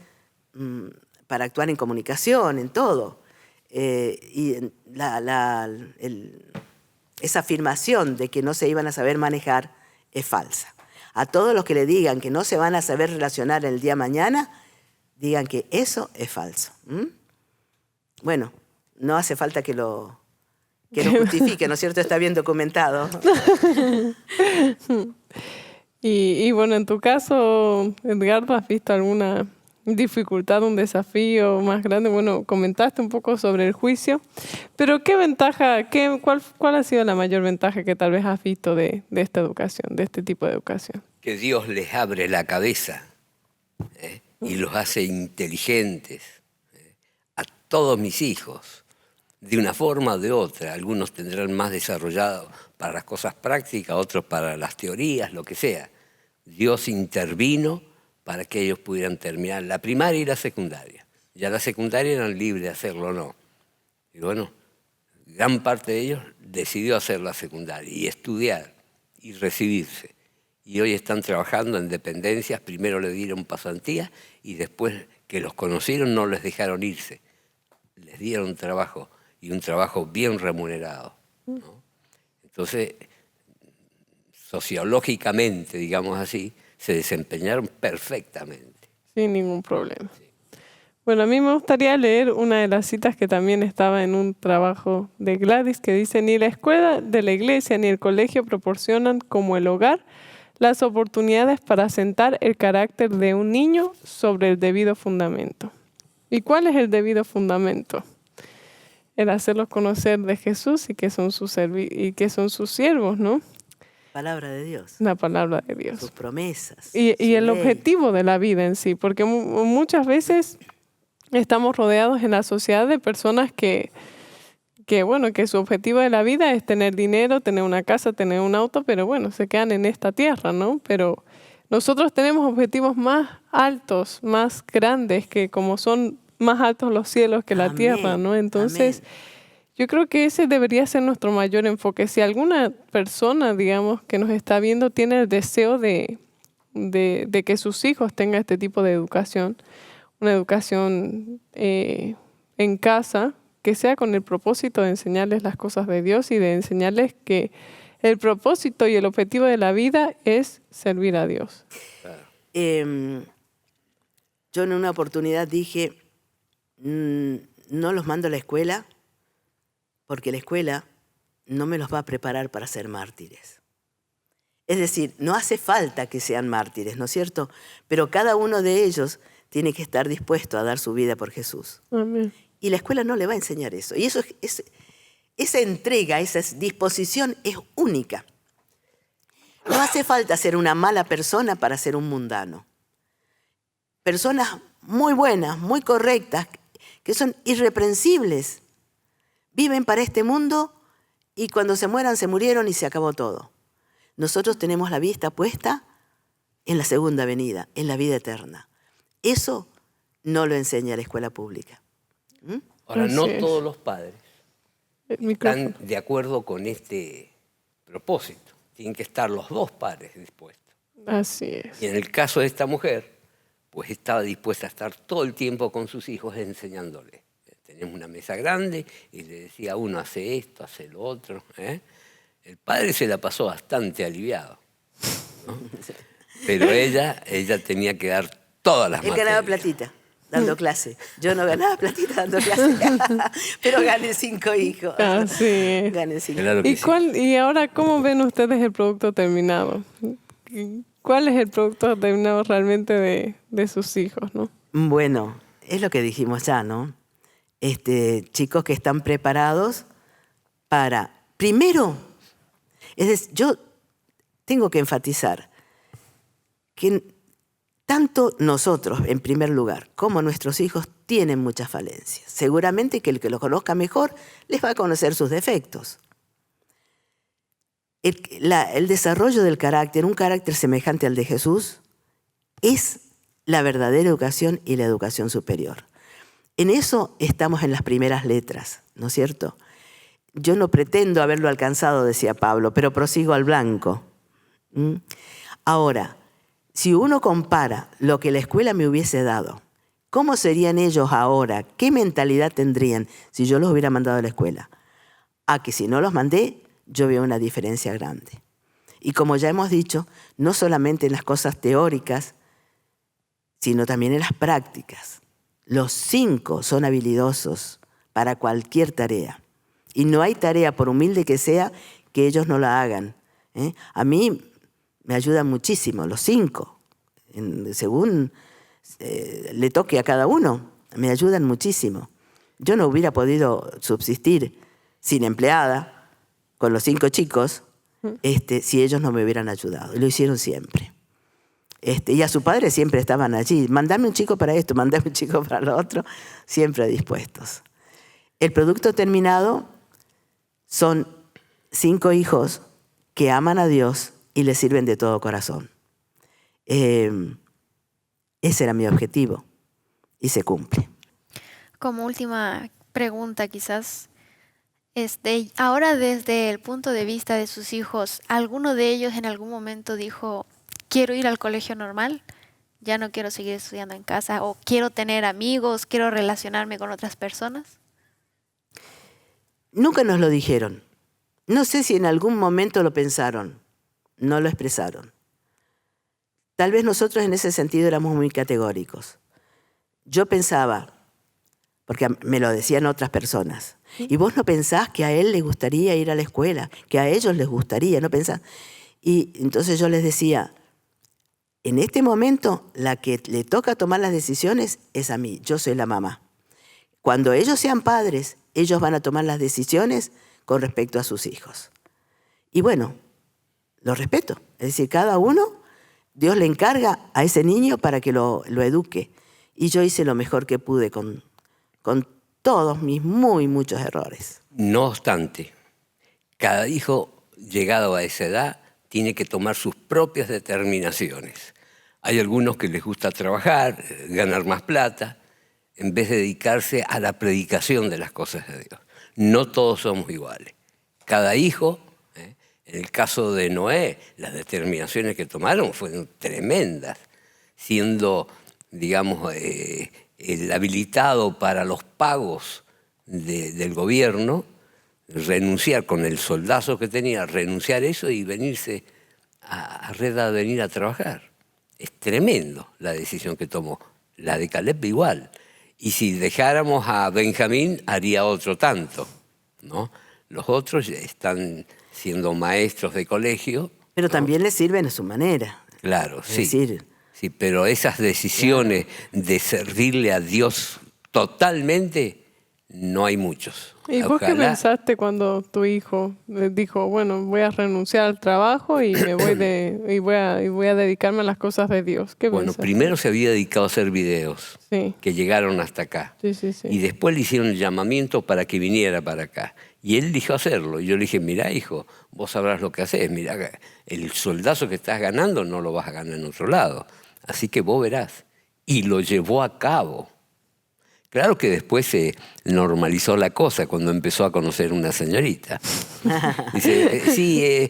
para actuar en comunicación, en todo. Y esa afirmación de que no se iban a saber manejar es falsa. A todos los que le digan que no se van a saber relacionar el día mañana, digan que eso es falso. Bueno, no hace falta que lo que lo justifique, ¿no es cierto? Está bien documentado. Y bueno, en tu caso, Edgardo, ¿has visto alguna dificultad, un desafío más grande? Bueno, comentaste un poco sobre el juicio, pero ¿qué ventaja, cuál ha sido la mayor ventaja que tal vez has visto de esta educación, de este tipo de educación? Que Dios les abre la cabeza y los hace inteligentes, a todos mis hijos, de una forma o de otra. Algunos tendrán más desarrollado para las cosas prácticas, otros para las teorías, lo que sea. Dios intervino para que ellos pudieran terminar la primaria y la secundaria. Ya la secundaria eran libres de hacerlo o no. Y bueno, gran parte de ellos decidió hacer la secundaria y estudiar y recibirse. Y hoy están trabajando en dependencias. Primero le dieron pasantía y después que los conocieron no les dejaron irse. Les dieron trabajo y un trabajo bien remunerado, ¿no? Entonces, sociológicamente, digamos así, se desempeñaron perfectamente. Sin ningún problema. Bueno, a mí me gustaría leer una de las citas que también estaba en un trabajo de Gladys, que dice: ni la escuela de la iglesia ni el colegio proporcionan como el hogar las oportunidades para asentar el carácter de un niño sobre el debido fundamento. ¿Y cuál es el debido fundamento? El hacerlos conocer de Jesús y que son sus siervos, ¿no? Palabra de Dios. La palabra de Dios. Sus promesas. Y el ley. objetivo de la vida en sí, porque muchas veces estamos rodeados en la sociedad de personas que su objetivo de la vida es tener dinero, tener una casa, tener un auto, pero bueno, se quedan en esta tierra, ¿no? Pero nosotros tenemos objetivos más altos, más grandes, que como son más altos los cielos que la Amén, tierra, ¿no? Entonces, amén. yo creo que ese debería ser nuestro mayor enfoque. Si alguna persona, digamos, que nos está viendo tiene el deseo de que sus hijos tengan este tipo de educación, una educación en casa, que sea con el propósito de enseñarles las cosas de Dios y de enseñarles que el propósito y el objetivo de la vida es servir a Dios. Yo en una oportunidad dije, no los mando a la escuela porque la escuela no me los va a preparar para ser mártires. Es decir, no hace falta que sean mártires, ¿no es cierto? Pero cada uno de ellos tiene que estar dispuesto a dar su vida por Jesús. Amén. Y la escuela no le va a enseñar eso. Y esa entrega, esa disposición es única. No hace falta ser una mala persona para ser un mundano. Personas muy buenas, muy correctas, que son irreprensibles, viven para este mundo y cuando se mueran se murieron y se acabó todo. Nosotros tenemos la vista puesta en la segunda venida, en la vida eterna. Eso no lo enseña la escuela pública. Ahora, no Así es. todos los padres están de acuerdo con este propósito. Tienen que estar los dos padres dispuestos. Así es. Y en el caso de esta mujer, pues estaba dispuesta a estar todo el tiempo con sus hijos enseñándoles. Teníamos una mesa grande y le decía a uno, hace esto, hace lo otro. El padre se la pasó bastante aliviado, ¿no? Pero ella tenía que dar todas las materias. Él ganaba platita dando clase. Yo no ganaba platita dando clase, pero gané 5 hijos. Así es. Gané 5. Claro que ¿Y, sí. y ahora cómo ven ustedes el producto terminado? ¿Cuál es el producto terminado realmente de sus hijos, no? Bueno, es lo que dijimos ya, ¿no? Chicos que están preparados para, primero, yo tengo que enfatizar que tanto nosotros, en primer lugar, como nuestros hijos tienen muchas falencias. Seguramente que el que los conozca mejor les va a conocer sus defectos. El desarrollo del carácter, un carácter semejante al de Jesús, es la verdadera educación y la educación superior. En eso estamos en las primeras letras, ¿no es cierto? Yo no pretendo haberlo alcanzado, decía Pablo, pero prosigo al blanco. Ahora, si uno compara lo que la escuela me hubiese dado, ¿cómo serían ellos ahora? ¿Qué mentalidad tendrían si yo los hubiera mandado a la escuela? A que si no los mandé, yo veo una diferencia grande. Y como ya hemos dicho, no solamente en las cosas teóricas, sino también en las prácticas. Los 5 son habilidosos para cualquier tarea. Y no hay tarea, por humilde que sea, que ellos no la hagan. A mí me ayudan muchísimo, los 5, según le toque a cada uno, me ayudan muchísimo. Yo no hubiera podido subsistir sin empleada, con los 5 chicos, si ellos no me hubieran ayudado. Y lo hicieron siempre. Y a su padre siempre estaban allí. Mandame un chico para esto, mandame un chico para lo otro, siempre dispuestos. El producto terminado son 5 hijos que aman a Dios y le sirven de todo corazón. Ese era mi objetivo y se cumple. Como última pregunta quizás, ahora desde el punto de vista de sus hijos, ¿alguno de ellos en algún momento dijo, quiero ir al colegio normal, ya no quiero seguir estudiando en casa, o quiero tener amigos, quiero relacionarme con otras personas? Nunca nos lo dijeron. No sé si en algún momento lo pensaron, no lo expresaron. Tal vez nosotros en ese sentido éramos muy categóricos. Yo pensaba, porque me lo decían otras personas, y vos no pensás que a él le gustaría ir a la escuela, que a ellos les gustaría, no pensás. Y entonces yo les decía, en este momento la que le toca tomar las decisiones es a mí, yo soy la mamá. Cuando ellos sean padres, ellos van a tomar las decisiones con respecto a sus hijos. Y bueno, lo respeto. Es decir, cada uno, Dios le encarga a ese niño para que lo eduque. Y yo hice lo mejor que pude con todos mis muchos errores. No obstante, cada hijo llegado a esa edad tiene que tomar sus propias determinaciones. Hay algunos que les gusta trabajar, ganar más plata, en vez de dedicarse a la predicación de las cosas de Dios. No todos somos iguales. Cada hijo, en el caso de Noé, las determinaciones que tomaron fueron tremendas, siendo, digamos, el habilitado para los pagos del gobierno, renunciar con el soldazo que tenía, renunciar eso y venirse a Reda a venir a trabajar. Es tremendo la decisión que tomó. La de Caleb igual. Y si dejáramos a Benjamín, haría otro tanto, ¿no? Los otros están siendo maestros de colegio. Pero también les sirven a su manera. Claro, sí. Decir, sí, pero esas decisiones de servirle a Dios totalmente, no hay muchos. ¿Y vos qué pensaste cuando tu hijo dijo, bueno, voy a renunciar al trabajo y me voy a dedicarme a las cosas de Dios? ¿Qué Bueno, pensaste? primero se había dedicado a hacer videos, Sí. que llegaron hasta acá. Sí, sí, sí. Y después le hicieron el llamamiento para que viniera para acá. Y él dijo hacerlo. Y yo le dije, mirá, hijo, vos sabrás lo que haces. Mirá, el soldazo que estás ganando no lo vas a ganar en otro lado. Así que vos verás. Y lo llevó a cabo. Claro que después se normalizó la cosa cuando empezó a conocer una señorita. Dice, sí,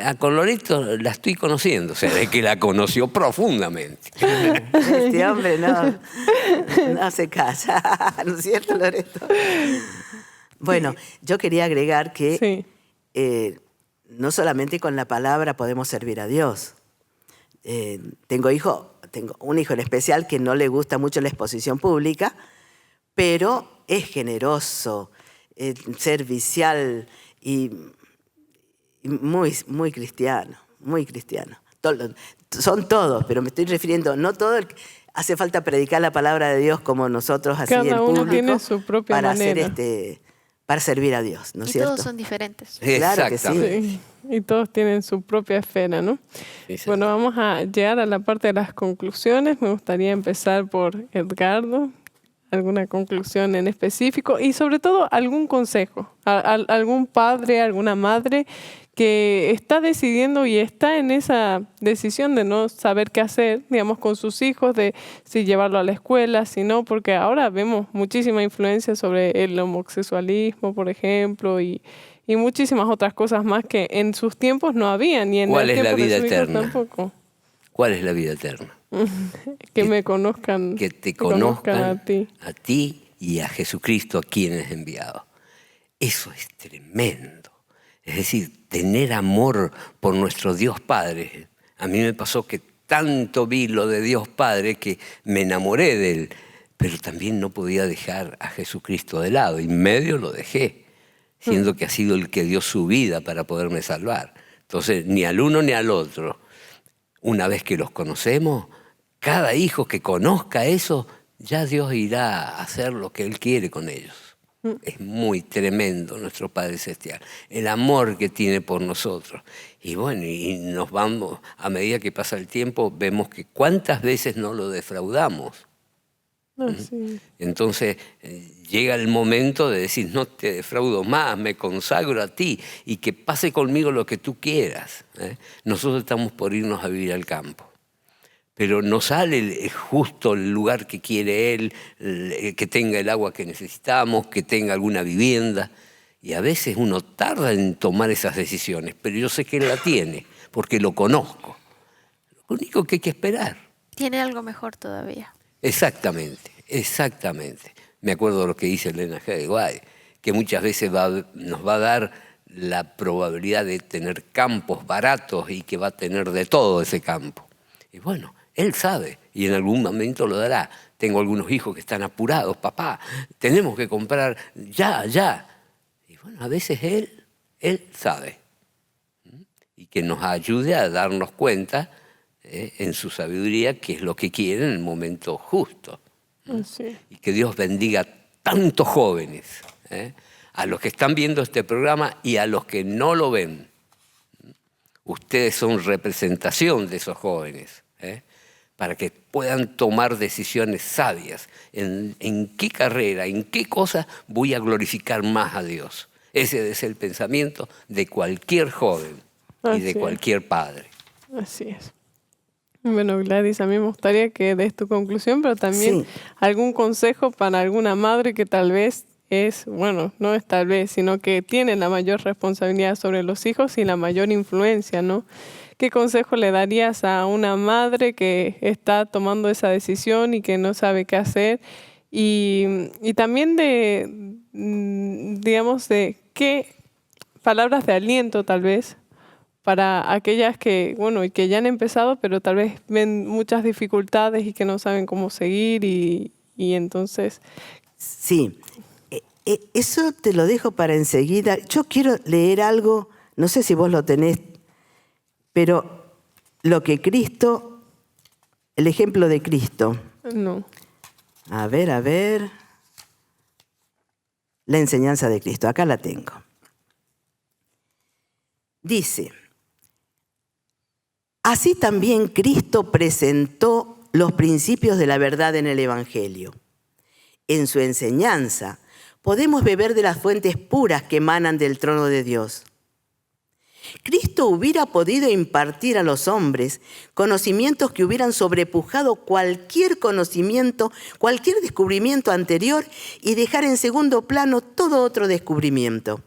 a Colorito la estoy conociendo. O sea, es que la conoció profundamente. este hombre no se calla, ¿no es cierto, Loreto? Bueno, yo quería agregar que Sí. No solamente con la palabra podemos servir a Dios. Tengo un hijo en especial que no le gusta mucho la exposición pública, pero es generoso, servicial y muy cristiano, muy cristiano. Son todos, pero me estoy refiriendo, no todo hace falta predicar la palabra de Dios como nosotros así Cada en uno público tiene su propia para manera. para servir a Dios, ¿no es Y cierto? todos son diferentes. Claro que sí. Exactamente. Sí, y todos tienen su propia esfera, ¿no? Sí, sí. Bueno, vamos a llegar a la parte de las conclusiones. Me gustaría empezar por Edgardo. ¿Alguna conclusión en específico? Y sobre todo, algún consejo. Algún padre, alguna madre que está decidiendo y está en esa decisión de no saber qué hacer, digamos, con sus hijos, de si llevarlo a la escuela, si no, porque ahora vemos muchísima influencia sobre el homosexualismo, por ejemplo, y muchísimas otras cosas más que en sus tiempos no habían, y en ¿Cuál el es la tiempo de vida sus hijos eterna? tampoco. ¿Cuál es la vida eterna? Que me conozcan, Que te conozcan conozcan a ti. y a Jesucristo, a quien es enviado. Eso es tremendo. Es decir, tener amor por nuestro Dios Padre. A mí me pasó que tanto vi lo de Dios Padre que me enamoré de Él, pero también no podía dejar a Jesucristo de lado, y en medio lo dejé. siendo que ha sido el que dio su vida para poderme salvar. Entonces, ni al uno ni al otro. Una vez que los conocemos, cada hijo que conozca eso, ya Dios irá a hacer lo que Él quiere con ellos. Es muy tremendo nuestro Padre Celestial, el amor que tiene por nosotros. Y bueno, y nos vamos, a medida que pasa el tiempo, vemos que cuántas veces no lo defraudamos. Así. Entonces llega el momento de decir, no te defraudo más, me consagro a ti y que pase conmigo lo que tú quieras. Nosotros estamos por irnos a vivir al campo. Pero no sale justo el lugar que quiere Él, que tenga el agua que necesitamos, que tenga alguna vivienda. Y a veces uno tarda en tomar esas decisiones, pero yo sé que Él la tiene, porque lo conozco. Lo único que hay que esperar. Tiene algo mejor todavía. Exactamente, exactamente. Me acuerdo lo que dice Elena G. de White, que muchas veces nos va a dar la probabilidad de tener campos baratos y que va a tener de todo ese campo. Y bueno, Él sabe y en algún momento lo dará. Tengo algunos hijos que están apurados, papá, tenemos que comprar ya. Y bueno, a veces Él sabe. Y que nos ayude a darnos cuenta en su sabiduría qué es lo que quiere en el momento justo. Sí. Y que Dios bendiga a tantos jóvenes, a los que están viendo este programa y a los que no lo ven. Ustedes son representación de esos jóvenes, para que puedan tomar decisiones sabias. ¿En qué carrera, en qué cosa voy a glorificar más a Dios? Ese es el pensamiento de cualquier joven y de cualquier padre. Así es. Bueno, Gladys, a mí me gustaría que des tu conclusión, pero también algún consejo para alguna madre que tal vez no es tal vez, sino que tiene la mayor responsabilidad sobre los hijos y la mayor influencia, ¿no? ¿Qué consejo le darías a una madre que está tomando esa decisión y que no sabe qué hacer? Y también de qué palabras de aliento tal vez para aquellas que ya han empezado, pero tal vez ven muchas dificultades y que no saben cómo seguir y entonces... Sí, eso te lo dejo para enseguida. Yo quiero leer algo, no sé si vos lo tenés, pero lo que Cristo, el ejemplo de Cristo. No. A ver. La enseñanza de Cristo, acá la tengo. Dice, así también Cristo presentó los principios de la verdad en el Evangelio. En su enseñanza podemos beber de las fuentes puras que emanan del trono de Dios. Cristo hubiera podido impartir a los hombres conocimientos que hubieran sobrepujado cualquier conocimiento, cualquier descubrimiento anterior y dejar en segundo plano todo otro descubrimiento.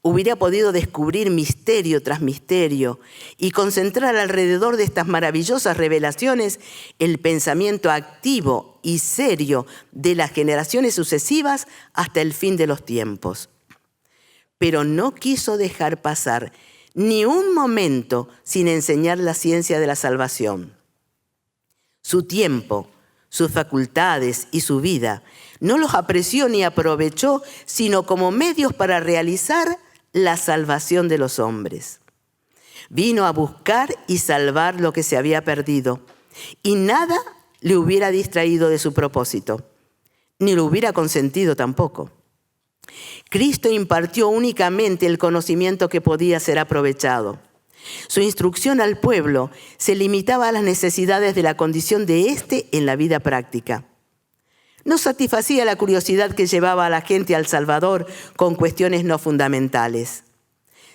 Hubiera podido descubrir misterio tras misterio y concentrar alrededor de estas maravillosas revelaciones el pensamiento activo y serio de las generaciones sucesivas hasta el fin de los tiempos. Pero no quiso dejar pasar ni un momento sin enseñar la ciencia de la salvación. Su tiempo, sus facultades y su vida no los apreció ni aprovechó, sino como medios para realizar la salvación de los hombres. Vino a buscar y salvar lo que se había perdido, y nada le hubiera distraído de su propósito, ni lo hubiera consentido tampoco. Cristo impartió únicamente el conocimiento que podía ser aprovechado. Su instrucción al pueblo se limitaba a las necesidades de la condición de éste en la vida práctica. No satisfacía la curiosidad que llevaba a la gente al Salvador con cuestiones no fundamentales.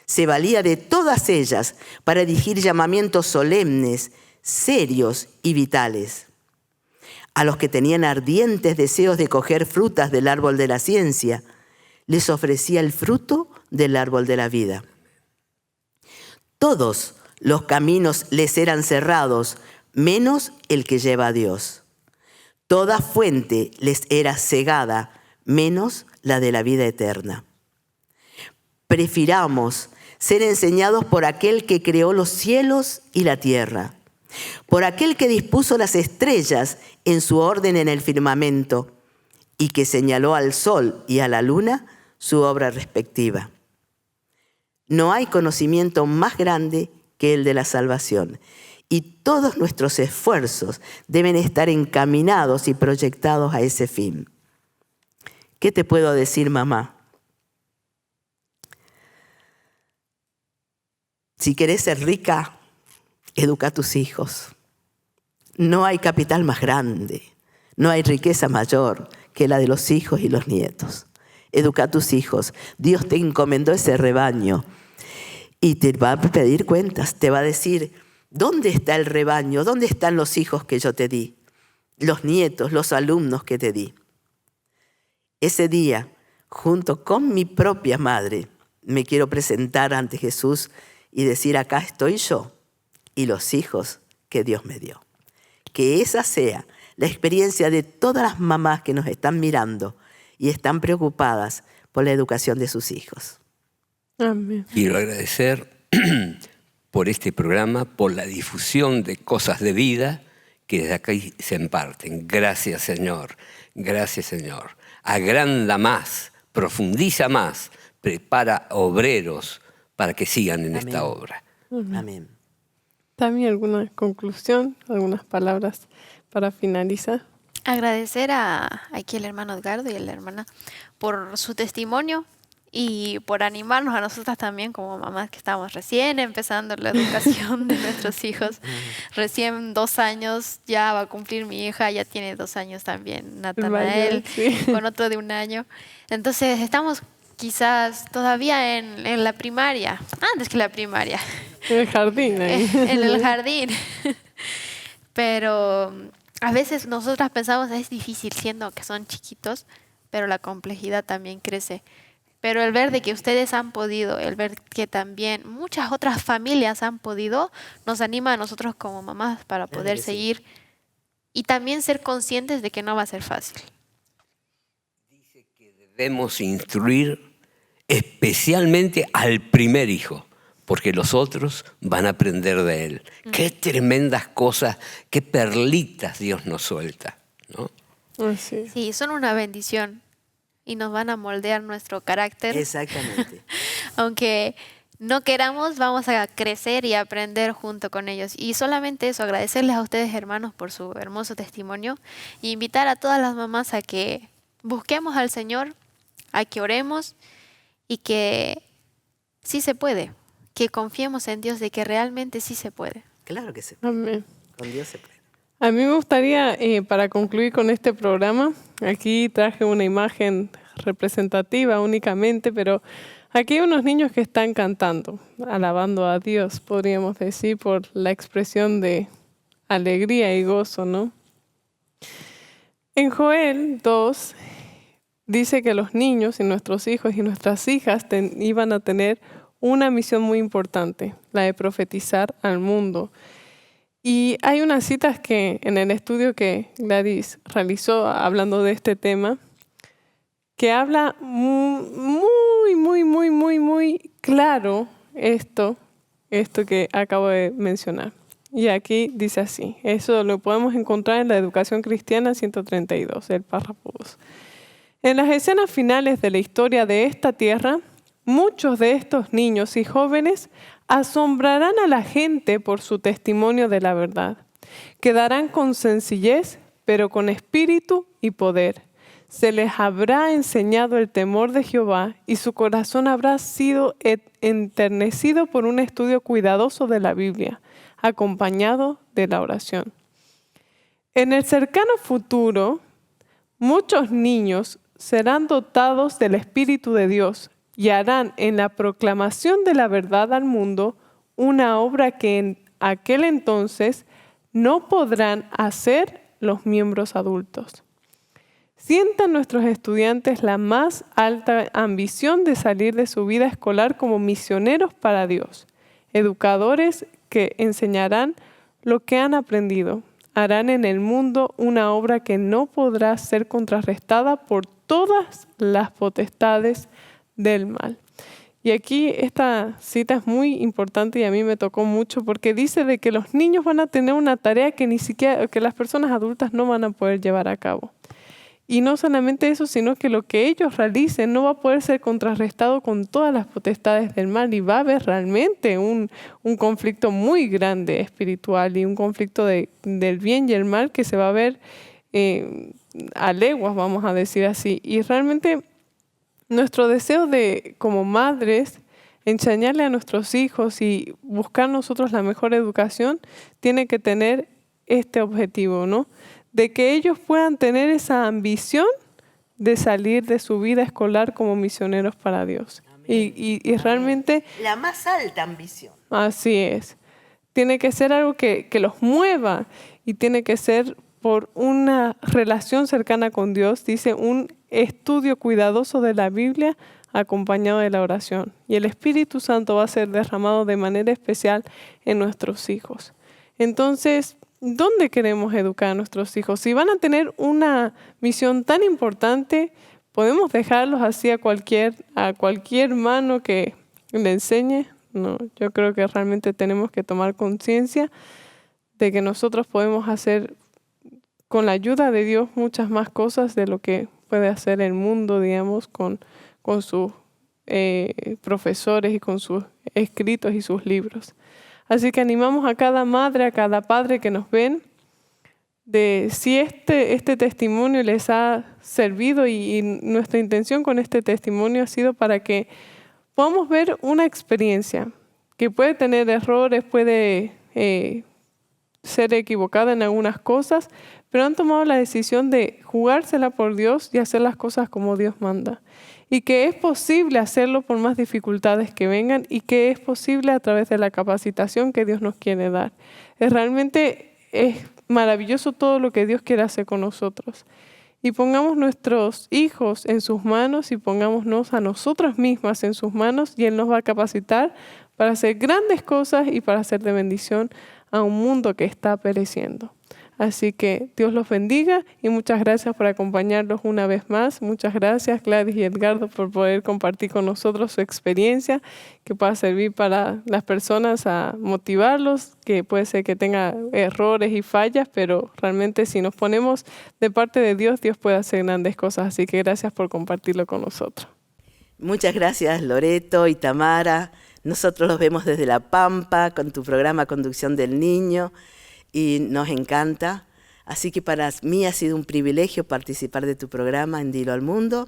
Se valía de todas ellas para dirigir llamamientos solemnes, serios y vitales. A los que tenían ardientes deseos de coger frutas del árbol de la ciencia, les ofrecía el fruto del árbol de la vida. Todos los caminos les eran cerrados, menos el que lleva a Dios. Toda fuente les era cegada, menos la de la vida eterna. Prefiramos ser enseñados por aquel que creó los cielos y la tierra, por aquel que dispuso las estrellas en su orden en el firmamento y que señaló al sol y a la luna su obra respectiva. No hay conocimiento más grande que el de la salvación, y todos nuestros esfuerzos deben estar encaminados y proyectados a ese fin. ¿Qué te puedo decir, mamá? Si querés ser rica, educa a tus hijos. No hay capital más grande, no hay riqueza mayor que la de los hijos y los nietos. Educa a tus hijos. Dios te encomendó ese rebaño y te va a pedir cuentas. Te va a decir, ¿dónde está el rebaño? ¿Dónde están los hijos que yo te di? Los nietos, los alumnos que te di. Ese día, junto con mi propia madre, me quiero presentar ante Jesús y decir, acá estoy yo y los hijos que Dios me dio. Que esa sea la experiencia de todas las mamás que nos están mirando y están preocupadas por la educación de sus hijos. Amén. Quiero agradecer por este programa, por la difusión de cosas de vida que desde aquí se imparten. Gracias, Señor. Gracias, Señor. Agranda más, profundiza más, prepara obreros para que sigan en Amén. esta obra. Amén. ¿También alguna conclusión, algunas palabras para finalizar? Agradecer aquí al hermano Edgardo y a la hermana por su testimonio y por animarnos a nosotras también como mamás que estamos recién empezando la educación de nuestros hijos. Recién 2 años, ya va a cumplir mi hija, ya tiene 2 años también, Natanael, Sí. con otro de 1 año. Entonces estamos quizás todavía en la primaria, antes que la primaria. En el jardín. Ahí. En el jardín. Pero a veces nosotras pensamos es difícil siendo que son chiquitos, pero la complejidad también crece. Pero el ver de que ustedes han podido, el ver que también muchas otras familias han podido, nos anima a nosotros como mamás para poder seguir y también ser conscientes de que no va a ser fácil. Dice que debemos instruir especialmente al primer hijo, porque los otros van a aprender de él. Qué tremendas cosas, qué perlitas Dios nos suelta, ¿no? Así. Sí, son una bendición y nos van a moldear nuestro carácter. Exactamente. Aunque no queramos, vamos a crecer y aprender junto con ellos. Y solamente eso, agradecerles a ustedes, hermanos, por su hermoso testimonio e invitar a todas las mamás a que busquemos al Señor, a que oremos y que sí se puede, que confiemos en Dios de que realmente sí se puede. Claro que se Amén. Con Dios se puede. A mí me gustaría, para concluir con este programa, aquí traje una imagen representativa únicamente, pero aquí hay unos niños que están cantando, alabando a Dios, podríamos decir, por la expresión de alegría y gozo, ¿no? En Joel 2 dice que los niños y nuestros hijos y nuestras hijas iban a tener una misión muy importante, la de profetizar al mundo. Y hay unas citas que en el estudio que Gladys realizó hablando de este tema, que habla muy claro esto que acabo de mencionar. Y aquí dice así, eso lo podemos encontrar en la Educación Cristiana 132, el párrafo 2. En las escenas finales de la historia de esta tierra, muchos de estos niños y jóvenes asombrarán a la gente por su testimonio de la verdad. Quedarán con sencillez, pero con espíritu y poder. Se les habrá enseñado el temor de Jehová y su corazón habrá sido enternecido por un estudio cuidadoso de la Biblia, acompañado de la oración. En el cercano futuro, muchos niños serán dotados del Espíritu de Dios y harán en la proclamación de la verdad al mundo una obra que en aquel entonces no podrán hacer los miembros adultos. Sientan nuestros estudiantes la más alta ambición de salir de su vida escolar como misioneros para Dios, educadores que enseñarán lo que han aprendido. Harán en el mundo una obra que no podrá ser contrarrestada por todas las potestades del mal. Y aquí esta cita es muy importante y a mí me tocó mucho porque dice de que los niños van a tener una tarea que ni siquiera que las personas adultas no van a poder llevar a cabo. Y no solamente eso, sino que lo que ellos realicen no va a poder ser contrarrestado con todas las potestades del mal y va a haber realmente un conflicto muy grande espiritual y un conflicto del bien y el mal que se va a ver a leguas, vamos a decir así. Y realmente nuestro deseo de, como madres, enseñarle a nuestros hijos y buscar nosotros la mejor educación, tiene que tener este objetivo, ¿no? De que ellos puedan tener esa ambición de salir de su vida escolar como misioneros para Dios. Y realmente... La más alta ambición. Así es. Tiene que ser algo que los mueva y tiene que ser por una relación cercana con Dios. Dice, un estudio cuidadoso de la Biblia acompañado de la oración. Y el Espíritu Santo va a ser derramado de manera especial en nuestros hijos. Entonces, ¿dónde queremos educar a nuestros hijos? Si van a tener una misión tan importante, ¿podemos dejarlos así a cualquier mano que le enseñe? No, yo creo que realmente tenemos que tomar conciencia de que nosotros podemos hacer con la ayuda de Dios muchas más cosas de lo que puede hacer el mundo, digamos, con sus profesores y con sus escritos y sus libros. Así que animamos a cada madre, a cada padre que nos ven, de si este testimonio les ha servido y nuestra intención con este testimonio ha sido para que podamos ver una experiencia que puede tener errores, puede ser equivocada en algunas cosas, pero han tomado la decisión de jugársela por Dios y hacer las cosas como Dios manda. Y que es posible hacerlo por más dificultades que vengan y que es posible a través de la capacitación que Dios nos quiere dar. Realmente es maravilloso todo lo que Dios quiere hacer con nosotros. Y pongamos nuestros hijos en sus manos y pongámonos a nosotras mismas en sus manos y Él nos va a capacitar para hacer grandes cosas y para hacer de bendición a un mundo que está pereciendo. Así que Dios los bendiga y muchas gracias por acompañarnos una vez más. Muchas gracias Gladys y Edgardo por poder compartir con nosotros su experiencia que pueda servir para las personas a motivarlos, que puede ser que tenga errores y fallas, pero realmente si nos ponemos de parte de Dios, Dios puede hacer grandes cosas. Así que gracias por compartirlo con nosotros. Muchas gracias Loreto y Tamara. Nosotros los vemos desde La Pampa con tu programa Conducción del Niño. Y nos encanta. Así que para mí ha sido un privilegio participar de tu programa en Dilo al Mundo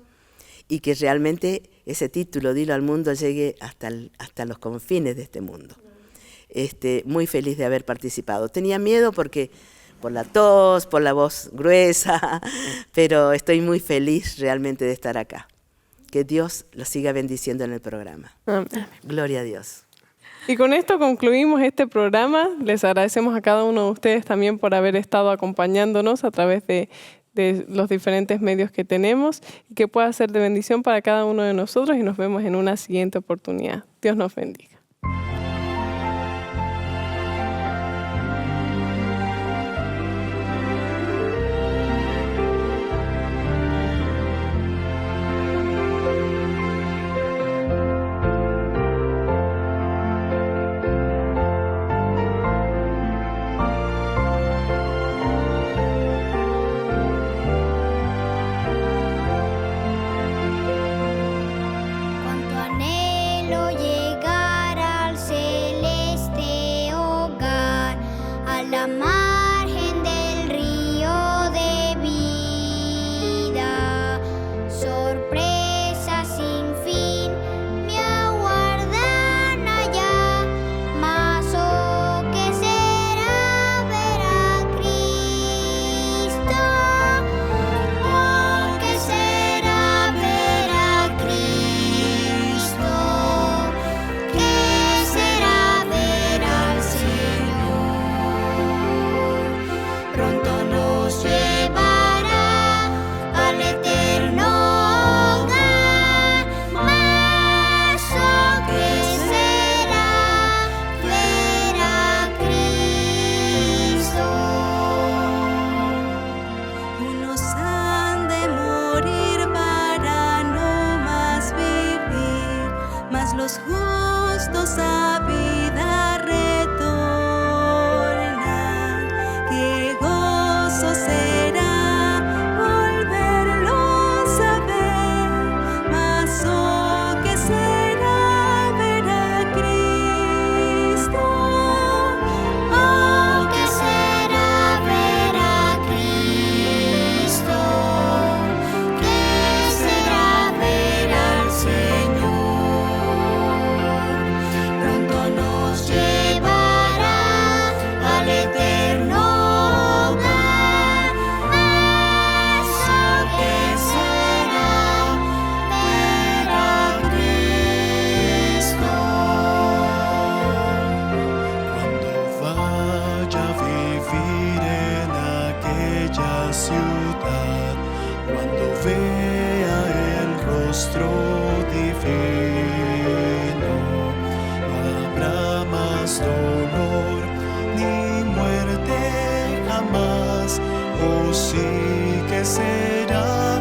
y que realmente ese título, Dilo al Mundo, llegue hasta los confines de este mundo. Muy feliz de haber participado. Tenía miedo porque por la tos, por la voz gruesa, pero estoy muy feliz realmente de estar acá. Que Dios los siga bendiciendo en el programa. Amén. Gloria a Dios. Y con esto concluimos este programa. Les agradecemos a cada uno de ustedes también por haber estado acompañándonos a través de los diferentes medios que tenemos y que pueda ser de bendición para cada uno de nosotros y nos vemos en una siguiente oportunidad. Dios nos bendiga. Cuánto anhelo llegar vea el rostro divino. No habrá más dolor ni muerte jamás, oh sí que será